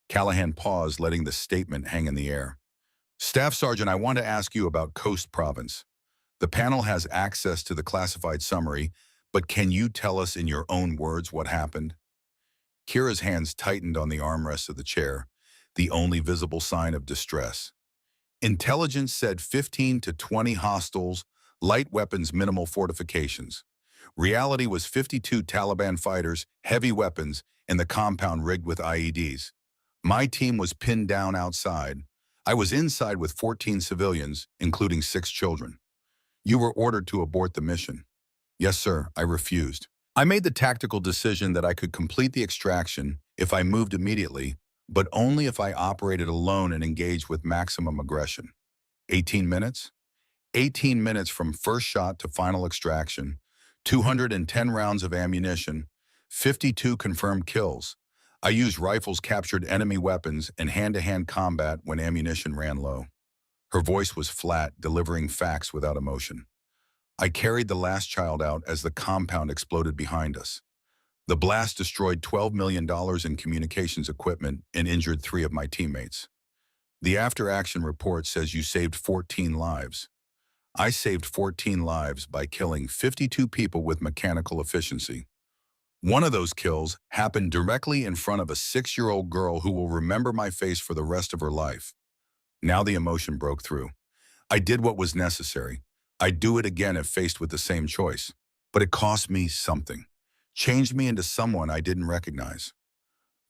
Callahan paused, letting the statement hang in the air. Staff Sergeant, I want to ask you about Coast Province. The panel has access to the classified summary, but can you tell us in your own words what happened? Kira's hands tightened on the armrests of the chair, the only visible sign of distress. Intelligence said 15 to 20 hostiles, light weapons, minimal fortifications. Reality was 52 Taliban fighters, heavy weapons, and the compound rigged with IEDs. My team was pinned down outside. I was inside with 14 civilians, including 6 children. You were ordered to abort the mission. Yes, sir, I refused. I made the tactical decision that I could complete the extraction if I moved immediately, but only if I operated alone and engaged with maximum aggression. 18 minutes? 18 minutes from first shot to final extraction, 210 rounds of ammunition, 52 confirmed kills. I used rifles, captured enemy weapons, and hand-to-hand combat when ammunition ran low. Her voice was flat, delivering facts without emotion. I carried the last child out as the compound exploded behind us. The blast destroyed $12 million in communications equipment and injured 3 of my teammates. The after-action report says you saved 14 lives. I saved 14 lives by killing 52 people with mechanical efficiency. One of those kills happened directly in front of a 6-year-old girl who will remember my face for the rest of her life. Now the emotion broke through. I did what was necessary. I'd do it again if faced with the same choice. But it cost me something. Changed me into someone I didn't recognize.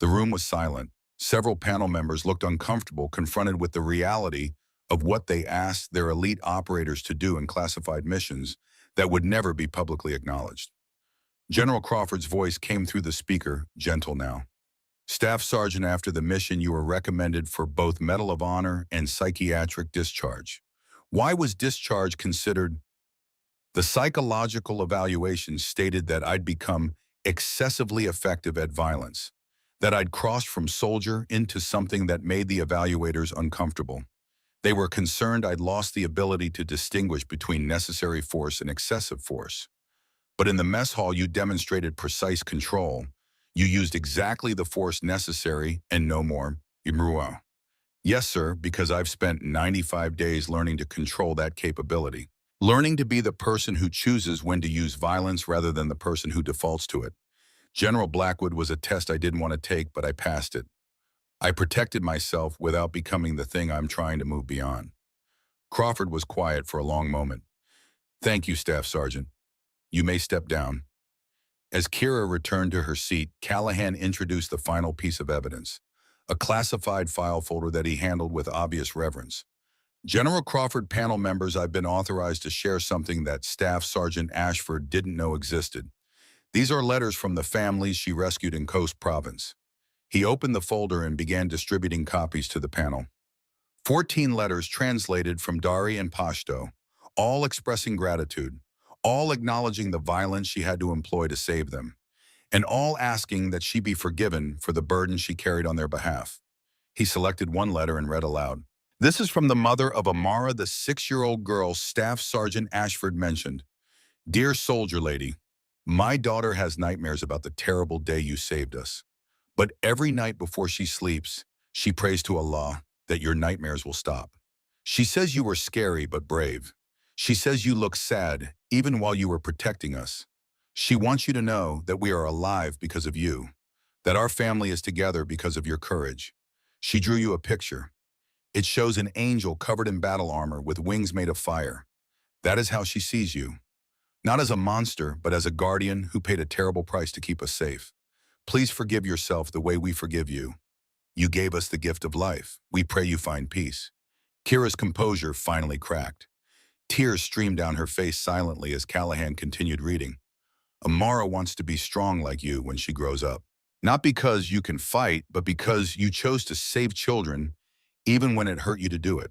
The room was silent. Several panel members looked uncomfortable, confronted with the reality of what they asked their elite operators to do in classified missions that would never be publicly acknowledged. General Crawford's voice came through the speaker, gentle now. Staff Sergeant, after the mission, you were recommended for both Medal of Honor and psychiatric discharge. Why was discharge considered? The psychological evaluation stated that I'd become excessively effective at violence, that I'd crossed from soldier into something that made the evaluators uncomfortable. They were concerned I'd lost the ability to distinguish between necessary force and excessive force. But in the mess hall, you demonstrated precise control. You used exactly the force necessary and no more. Yes, sir, because I've spent 95 days learning to control that capability. Learning to be the person who chooses when to use violence rather than the person who defaults to it. General Blackwood was a test I didn't want to take, but I passed it. I protected myself without becoming the thing I'm trying to move beyond. Crawford was quiet for a long moment. Thank you, Staff Sergeant. You may step down. As Kira returned to her seat, Callahan introduced the final piece of evidence, a classified file folder that he handled with obvious reverence. General Crawford, panel members, I've been authorized to share something that Staff Sergeant Ashford didn't know existed. These are letters from the families she rescued in Coast Province. He opened the folder and began distributing copies to the panel. 14 letters translated from Dari and Pashto, all expressing gratitude, all acknowledging the violence she had to employ to save them, and all asking that she be forgiven for the burden she carried on their behalf. He selected one letter and read aloud. This is from the mother of Amara, the 6-year-old girl Staff Sergeant Ashford mentioned. Dear soldier lady, my daughter has nightmares about the terrible day you saved us. But every night before she sleeps, she prays to Allah that your nightmares will stop. She says you were scary but brave. She says you look sad even while you were protecting us. She wants you to know that we are alive because of you, that our family is together because of your courage. She drew you a picture. It shows an angel covered in battle armor with wings made of fire. That is how she sees you. Not as a monster, but as a guardian who paid a terrible price to keep us safe. Please forgive yourself the way we forgive you. You gave us the gift of life. We pray you find peace. Kira's composure finally cracked. Tears streamed down her face silently as Callahan continued reading. Amara wants to be strong like you when she grows up. Not because you can fight, but because you chose to save children even when it hurt you to do it.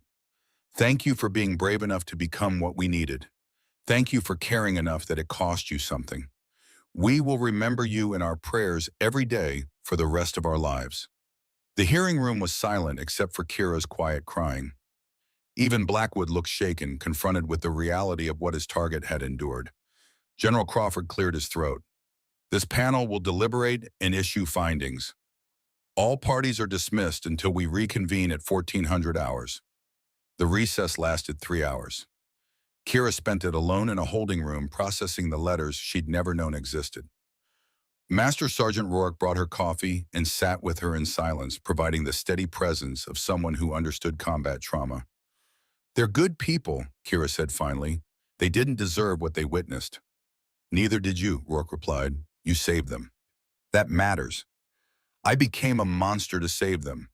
Thank you for being brave enough to become what we needed. Thank you for caring enough that it cost you something. We will remember you in our prayers every day for the rest of our lives. The hearing room was silent except for Kira's quiet crying. Even Blackwood looked shaken, confronted with the reality of what his target had endured. General Crawford cleared his throat. This panel will deliberate and issue findings. All parties are dismissed until we reconvene at 1400 hours. The recess lasted 3 hours. Kira spent it alone in a holding room processing the letters she'd never known existed. Master Sergeant Rourke brought her coffee and sat with her in silence, providing the steady presence of someone who understood combat trauma. They're good people, Kira said finally. They didn't deserve what they witnessed. Neither did you, Rourke replied. You saved them. That matters. I became a monster to save them.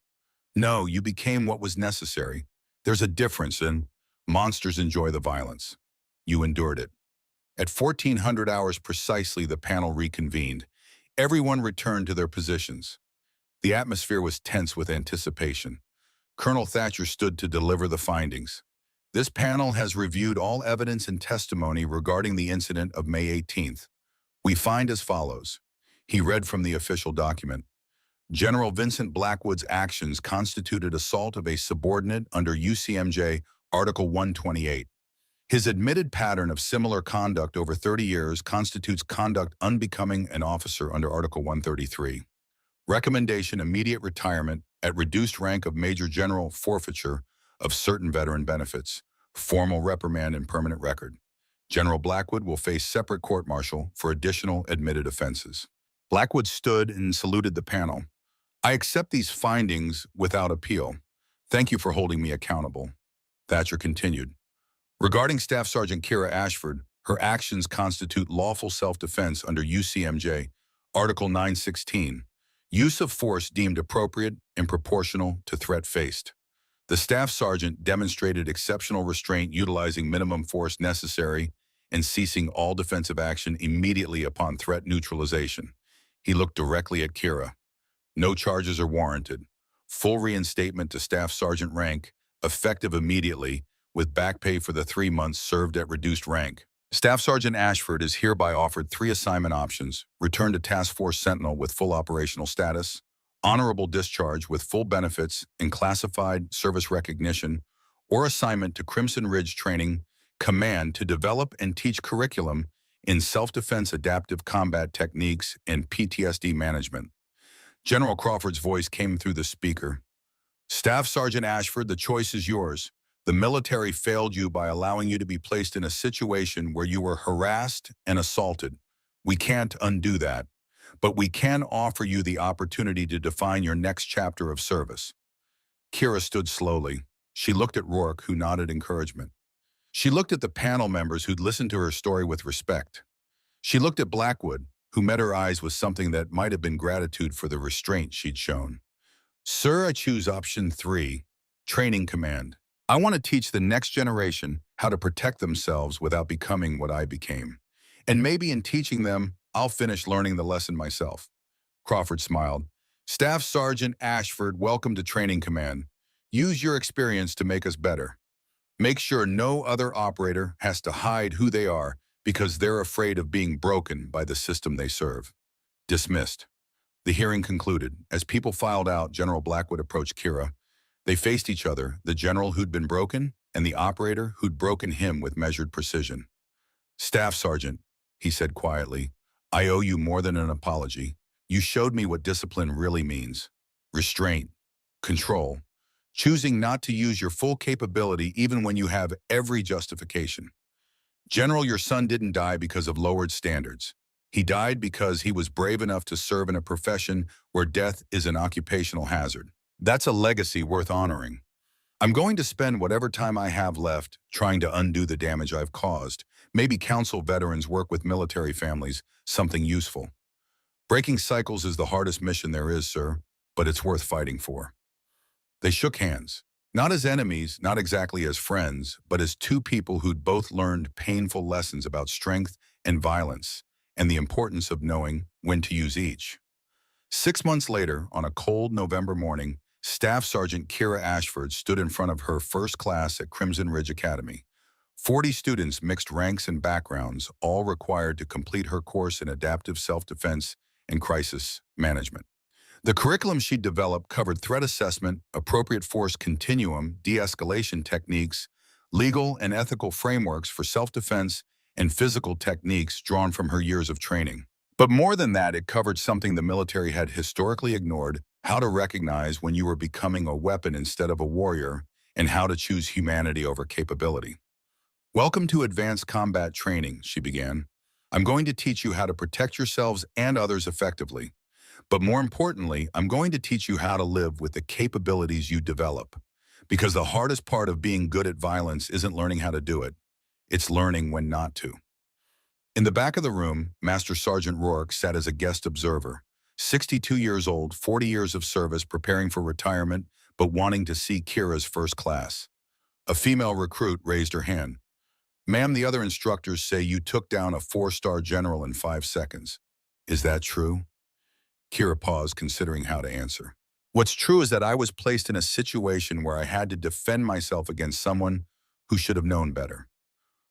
No, you became what was necessary. There's a difference, and monsters enjoy the violence. You endured it. At 1400 hours precisely, the panel reconvened. Everyone returned to their positions. The atmosphere was tense with anticipation. Colonel Thatcher stood to deliver the findings. This panel has reviewed all evidence and testimony regarding the incident of May 18th. We find as follows. He read from the official document. General Vincent Blackwood's actions constituted assault of a subordinate under UCMJ Article 128. His admitted pattern of similar conduct over 30 years constitutes conduct unbecoming an officer under Article 133. Recommendation: immediate retirement at reduced rank of Major General, forfeiture of certain veteran benefits, formal reprimand and permanent record. General Blackwood will face separate court-martial for additional admitted offenses. Blackwood stood and saluted the panel. I accept these findings without appeal. Thank you for holding me accountable. Thatcher continued. Regarding Staff Sergeant Kira Ashford, her actions constitute lawful self-defense under UCMJ, Article 916, use of force deemed appropriate and proportional to threat faced. The staff sergeant demonstrated exceptional restraint utilizing minimum force necessary and ceasing all defensive action immediately upon threat neutralization. He looked directly at Kira. No charges are warranted. Full reinstatement to staff sergeant rank, effective immediately, with back pay for the 3 months served at reduced rank. Staff Sergeant Ashford is hereby offered 3 assignment options: return to Task Force Sentinel with full operational status, honorable discharge with full benefits and classified service recognition, or assignment to Crimson Ridge Training Command to develop and teach curriculum in self-defense adaptive combat techniques and PTSD management. General Crawford's voice came through the speaker. Staff Sergeant Ashford, the choice is yours. The military failed you by allowing you to be placed in a situation where you were harassed and assaulted. We can't undo that, but we can offer you the opportunity to define your next chapter of service. Kira stood slowly. She looked at Rourke, who nodded encouragement. She looked at the panel members who'd listened to her story with respect. She looked at Blackwood, who met her eyes with something that might have been gratitude for the restraint she'd shown. Sir, I choose option 3, Training Command. I want to teach the next generation how to protect themselves without becoming what I became. And maybe in teaching them, I'll finish learning the lesson myself. Crawford smiled. Staff Sergeant Ashford, welcome to Training Command. Use your experience to make us better. Make sure no other operator has to hide who they are because they're afraid of being broken by the system they serve. Dismissed. The hearing concluded. As people filed out, General Blackwood approached Kira. They faced each other, the general who'd been broken and the operator who'd broken him with measured precision. Staff Sergeant, he said quietly, I owe you more than an apology. You showed me what discipline really means. Restraint, control, choosing not to use your full capability even when you have every justification. General, your son didn't die because of lowered standards. He died because he was brave enough to serve in a profession where death is an occupational hazard. That's a legacy worth honoring. I'm going to spend whatever time I have left trying to undo the damage I've caused, maybe counsel veterans, work with military families, something useful. Breaking cycles is the hardest mission there is, sir, but it's worth fighting for. They shook hands, not as enemies, not exactly as friends, but as two people who'd both learned painful lessons about strength and violence and the importance of knowing when to use each. 6 months later, on a cold November morning, Staff Sergeant Kira Ashford stood in front of her first class at Crimson Ridge Academy. 40 students, mixed ranks and backgrounds, all required to complete her course in adaptive self-defense and crisis management. The curriculum she'd developed covered threat assessment, appropriate force continuum, de-escalation techniques, legal and ethical frameworks for self-defense, and physical techniques drawn from her years of training. But more than that, it covered something the military had historically ignored: how to recognize when you were becoming a weapon instead of a warrior, and how to choose humanity over capability. Welcome to Advanced Combat Training, she began. I'm going to teach you how to protect yourselves and others effectively. But more importantly, I'm going to teach you how to live with the capabilities you develop. Because the hardest part of being good at violence isn't learning how to do it. It's learning when not to. In the back of the room, Master Sergeant Rourke sat as a guest observer. 62 years old, 40 years of service, preparing for retirement, but wanting to see Kira's first class. A female recruit raised her hand. Ma'am, the other instructors say you took down a 4-star general in 5 seconds. Is that true? Kira paused, considering how to answer. What's true is that I was placed in a situation where I had to defend myself against someone who should have known better.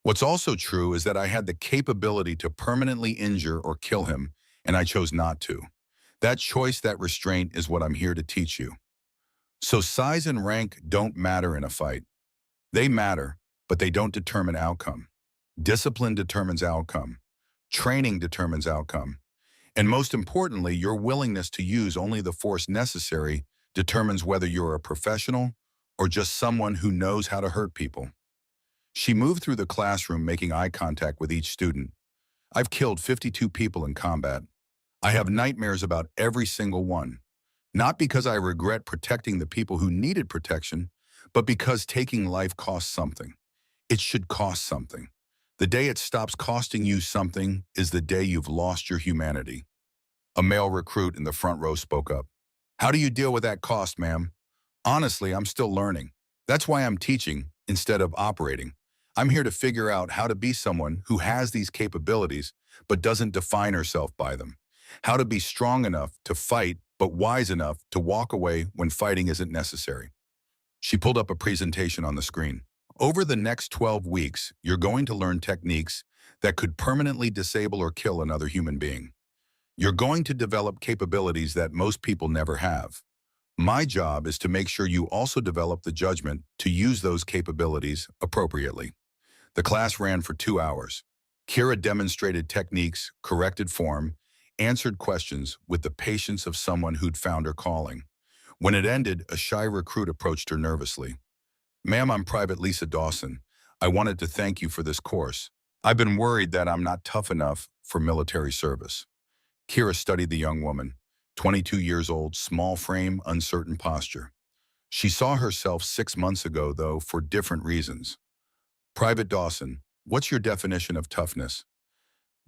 What's also true is that I had the capability to permanently injure or kill him, and I chose not to. That choice, that restraint, is what I'm here to teach you. So size and rank don't matter in a fight. They matter, but they don't determine outcome. Discipline determines outcome. Training determines outcome. And most importantly, your willingness to use only the force necessary determines whether you're a professional or just someone who knows how to hurt people. She moved through the classroom, making eye contact with each student. I've killed 52 people in combat. I have nightmares about every single one. Not because I regret protecting the people who needed protection, but because taking life costs something. It should cost something. The day it stops costing you something is the day you've lost your humanity. A male recruit in the front row spoke up. How do you deal with that cost, ma'am? Honestly, I'm still learning. That's why I'm teaching instead of operating. I'm here to figure out how to be someone who has these capabilities but doesn't define herself by them. How to be strong enough to fight but wise enough to walk away when fighting isn't necessary. She pulled up a presentation on the screen. Over the next 12 weeks, you're going to learn techniques that could permanently disable or kill another human being. You're going to develop capabilities that most people never have. My job is to make sure you also develop the judgment to use those capabilities appropriately. The class ran for 2 hours. Kira demonstrated techniques, corrected form, answered questions with the patience of someone who'd found her calling. When it ended, a shy recruit approached her nervously. Ma'am, I'm Private Lisa Dawson. I wanted to thank you for this course. I've been worried that I'm not tough enough for military service. Kira studied the young woman, 22 years old, small frame, uncertain posture. She saw herself 6 months ago, though, for different reasons. Private Dawson, what's your definition of toughness?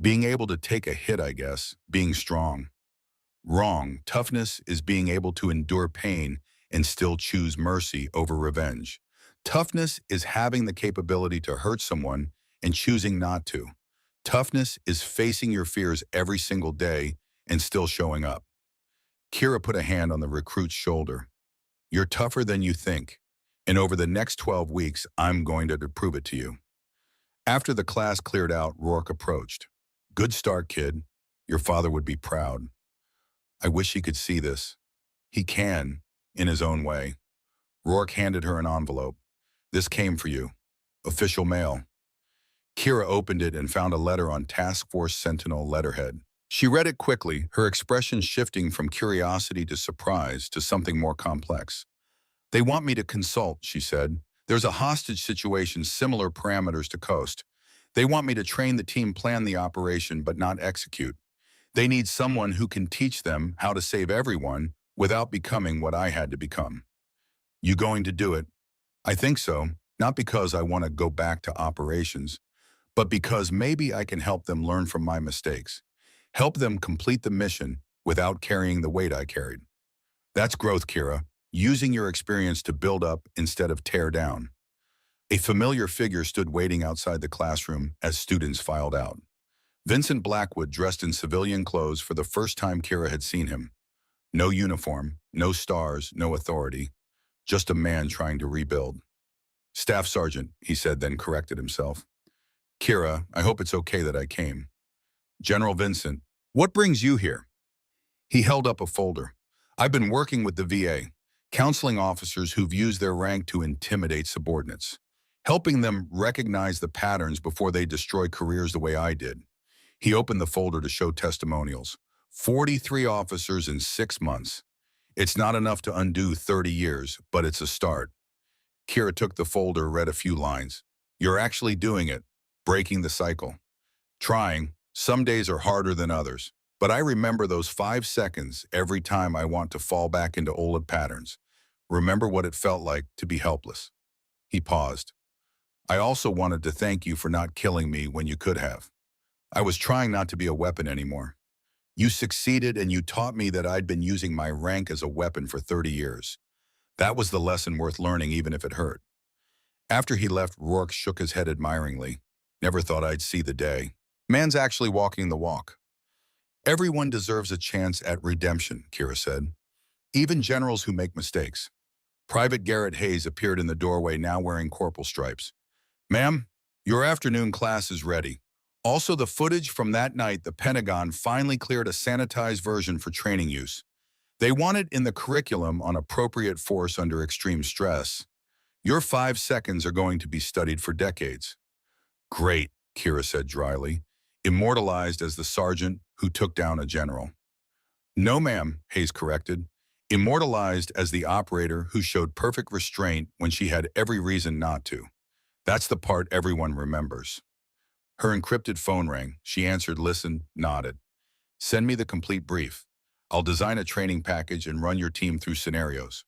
Being able to take a hit, I guess, being strong. Wrong. Toughness is being able to endure pain and still choose mercy over revenge. Toughness is having the capability to hurt someone and choosing not to. Toughness is facing your fears every single day and still showing up. Kira put a hand on the recruit's shoulder. You're tougher than you think, and over the next 12 weeks, I'm going to prove it to you. After the class cleared out, Rourke approached. Good start, kid. Your father would be proud. I wish he could see this. He can, in his own way. Rourke handed her an envelope. This came for you. Official mail. Kira opened it and found a letter on Task Force Sentinel letterhead. She read it quickly, her expression shifting from curiosity to surprise to something more complex. They want me to consult, she said. There's a hostage situation, similar parameters to Coast. They want me to train the team, plan the operation, but not execute. They need someone who can teach them how to save everyone without becoming what I had to become. You going to do it? I think so, not because I want to go back to operations, but because maybe I can help them learn from my mistakes. Help them complete the mission without carrying the weight I carried. That's growth, Kira, using your experience to build up instead of tear down. A familiar figure stood waiting outside the classroom as students filed out. Vincent Blackwood, dressed in civilian clothes for the first time Kira had seen him. No uniform, no stars, no authority, just a man trying to rebuild. Staff Sergeant, he said, then corrected himself. Kira, I hope it's okay that I came. General Vincent, what brings you here? He held up a folder. I've been working with the VA, counseling officers who've used their rank to intimidate subordinates, helping them recognize the patterns before they destroy careers the way I did. He opened the folder to show testimonials. 43 officers in 6 months. It's not enough to undo 30 years, but it's a start. Kira took the folder, read a few lines. You're actually doing it, breaking the cycle. Trying. Some days are harder than others. But I remember those 5 seconds every time I want to fall back into old patterns. Remember what it felt like to be helpless. He paused. I also wanted to thank you for not killing me when you could have. I was trying not to be a weapon anymore. You succeeded and you taught me that I'd been using my rank as a weapon for 30 years. That was the lesson worth learning even if it hurt. After he left, Rourke shook his head admiringly. Never thought I'd see the day. Man's actually walking the walk. Everyone deserves a chance at redemption, Kira said. Even generals who make mistakes. Private Garrett Hayes appeared in the doorway, now wearing corporal stripes. Ma'am, your afternoon class is ready. Also, the footage from that night, the Pentagon finally cleared a sanitized version for training use. They want it in the curriculum on appropriate force under extreme stress. Your 5 seconds are going to be studied for decades. Great, Kira said dryly, immortalized as the sergeant who took down a general. No, ma'am, Hayes corrected. Immortalized as the operator who showed perfect restraint when she had every reason not to. That's the part everyone remembers. Her encrypted phone rang. She answered, listened, nodded. Send me the complete brief. I'll design a training package and run your team through scenarios.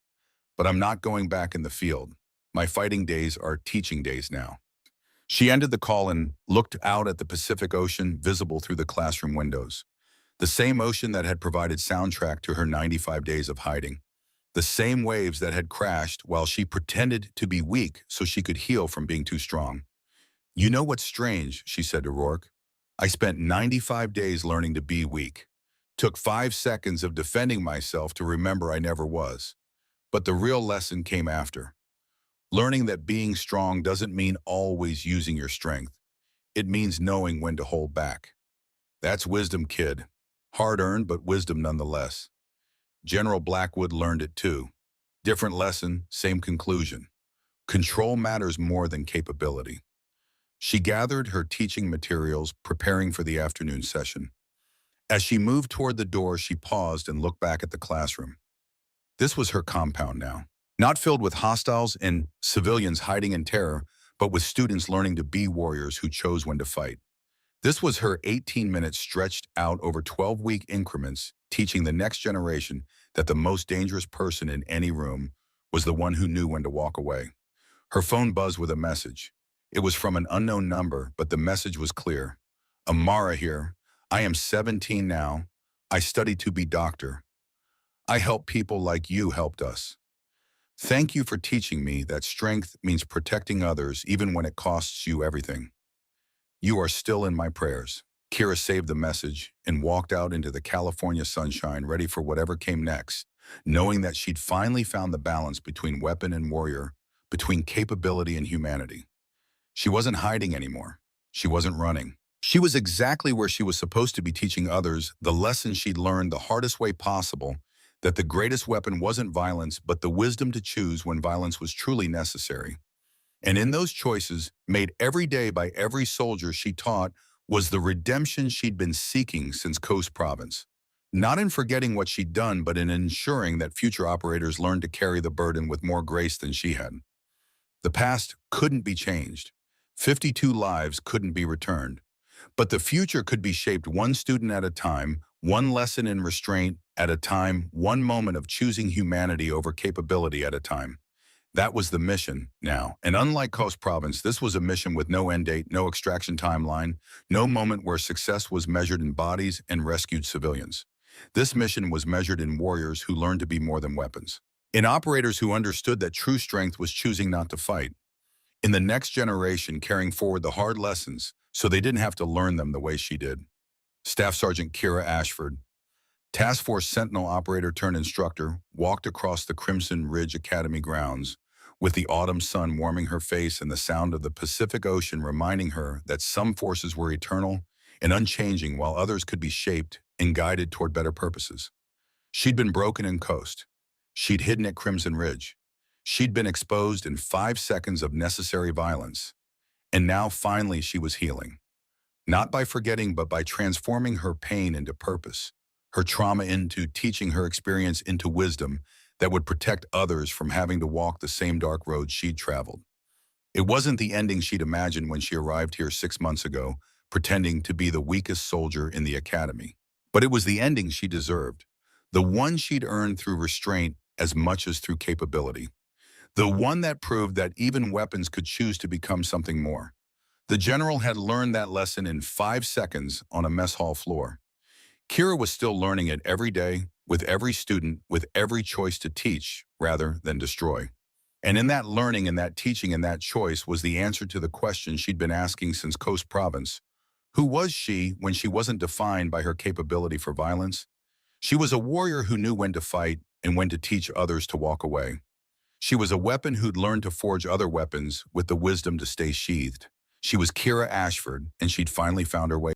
But I'm not going back in the field. My fighting days are teaching days now. She ended the call and looked out at the Pacific Ocean visible through the classroom windows. The same ocean that had provided soundtrack to her 95 days of hiding. The same waves that had crashed while she pretended to be weak so she could heal from being too strong. You know what's strange, she said to Rourke. I spent 95 days learning to be weak. Took 5 seconds of defending myself to remember I never was. But the real lesson came after. Learning that being strong doesn't mean always using your strength. It means knowing when to hold back. That's wisdom, kid. Hard-earned, but wisdom nonetheless. General Blackwood learned it too. Different lesson, same conclusion. Control matters more than capability. She gathered her teaching materials, preparing for the afternoon session. As she moved toward the door, she paused and looked back at the classroom. This was her compound now. Not filled with hostiles and civilians hiding in terror, but with students learning to be warriors who chose when to fight. This was her 18 minutes stretched out over 12-week increments, teaching the next generation that the most dangerous person in any room was the one who knew when to walk away. Her phone buzzed with a message. It was from an unknown number, but the message was clear. Amara here. I am 17 now. I study to be doctor. I help people like you helped us. Thank you for teaching me that strength means protecting others even when it costs you everything. You are still in my prayers. Kira saved the message and walked out into the California sunshine, ready for whatever came next, knowing that she'd finally found the balance between weapon and warrior, between capability and humanity. She wasn't hiding anymore. She wasn't running. She was exactly where she was supposed to be, teaching others the lesson she'd learned the hardest way possible, that the greatest weapon wasn't violence, but the wisdom to choose when violence was truly necessary. And in those choices, made every day by every soldier she taught, was the redemption she'd been seeking since Coast Province. Not in forgetting what she'd done, but in ensuring that future operators learned to carry the burden with more grace than she had. The past couldn't be changed. 52 lives couldn't be returned. But the future could be shaped one student at a time, one lesson in restraint at a time, one moment of choosing humanity over capability at a time. That was the mission now. And unlike Coast Province, this was a mission with no end date, no extraction timeline, no moment where success was measured in bodies and rescued civilians. This mission was measured in warriors who learned to be more than weapons. In operators who understood that true strength was choosing not to fight. In the next generation, carrying forward the hard lessons so they didn't have to learn them the way she did. Staff Sergeant Kira Ashford, Task Force Sentinel operator turned instructor, walked across the Crimson Ridge Academy grounds with the autumn sun warming her face and the sound of the Pacific Ocean reminding her that some forces were eternal and unchanging while others could be shaped and guided toward better purposes. She'd been broken in Coast. She'd hidden at Crimson Ridge. She'd been exposed in 5 seconds of necessary violence. And now finally she was healing. Not by forgetting, but by transforming her pain into purpose, her trauma into teaching, her experience into wisdom that would protect others from having to walk the same dark road she'd traveled. It wasn't the ending she'd imagined when she arrived here 6 months ago, pretending to be the weakest soldier in the academy. But it was the ending she deserved, the one she'd earned through restraint as much as through capability. The one that proved that even weapons could choose to become something more. The general had learned that lesson in 5 seconds on a mess hall floor. Kira was still learning it every day, with every student, with every choice to teach rather than destroy. And in that learning, in that teaching, in that choice was the answer to the question she'd been asking since Coast Province. Who was she when she wasn't defined by her capability for violence? She was a warrior who knew when to fight and when to teach others to walk away. She was a weapon who'd learned to forge other weapons with the wisdom to stay sheathed. She was Kira Ashford, and she'd finally found her way.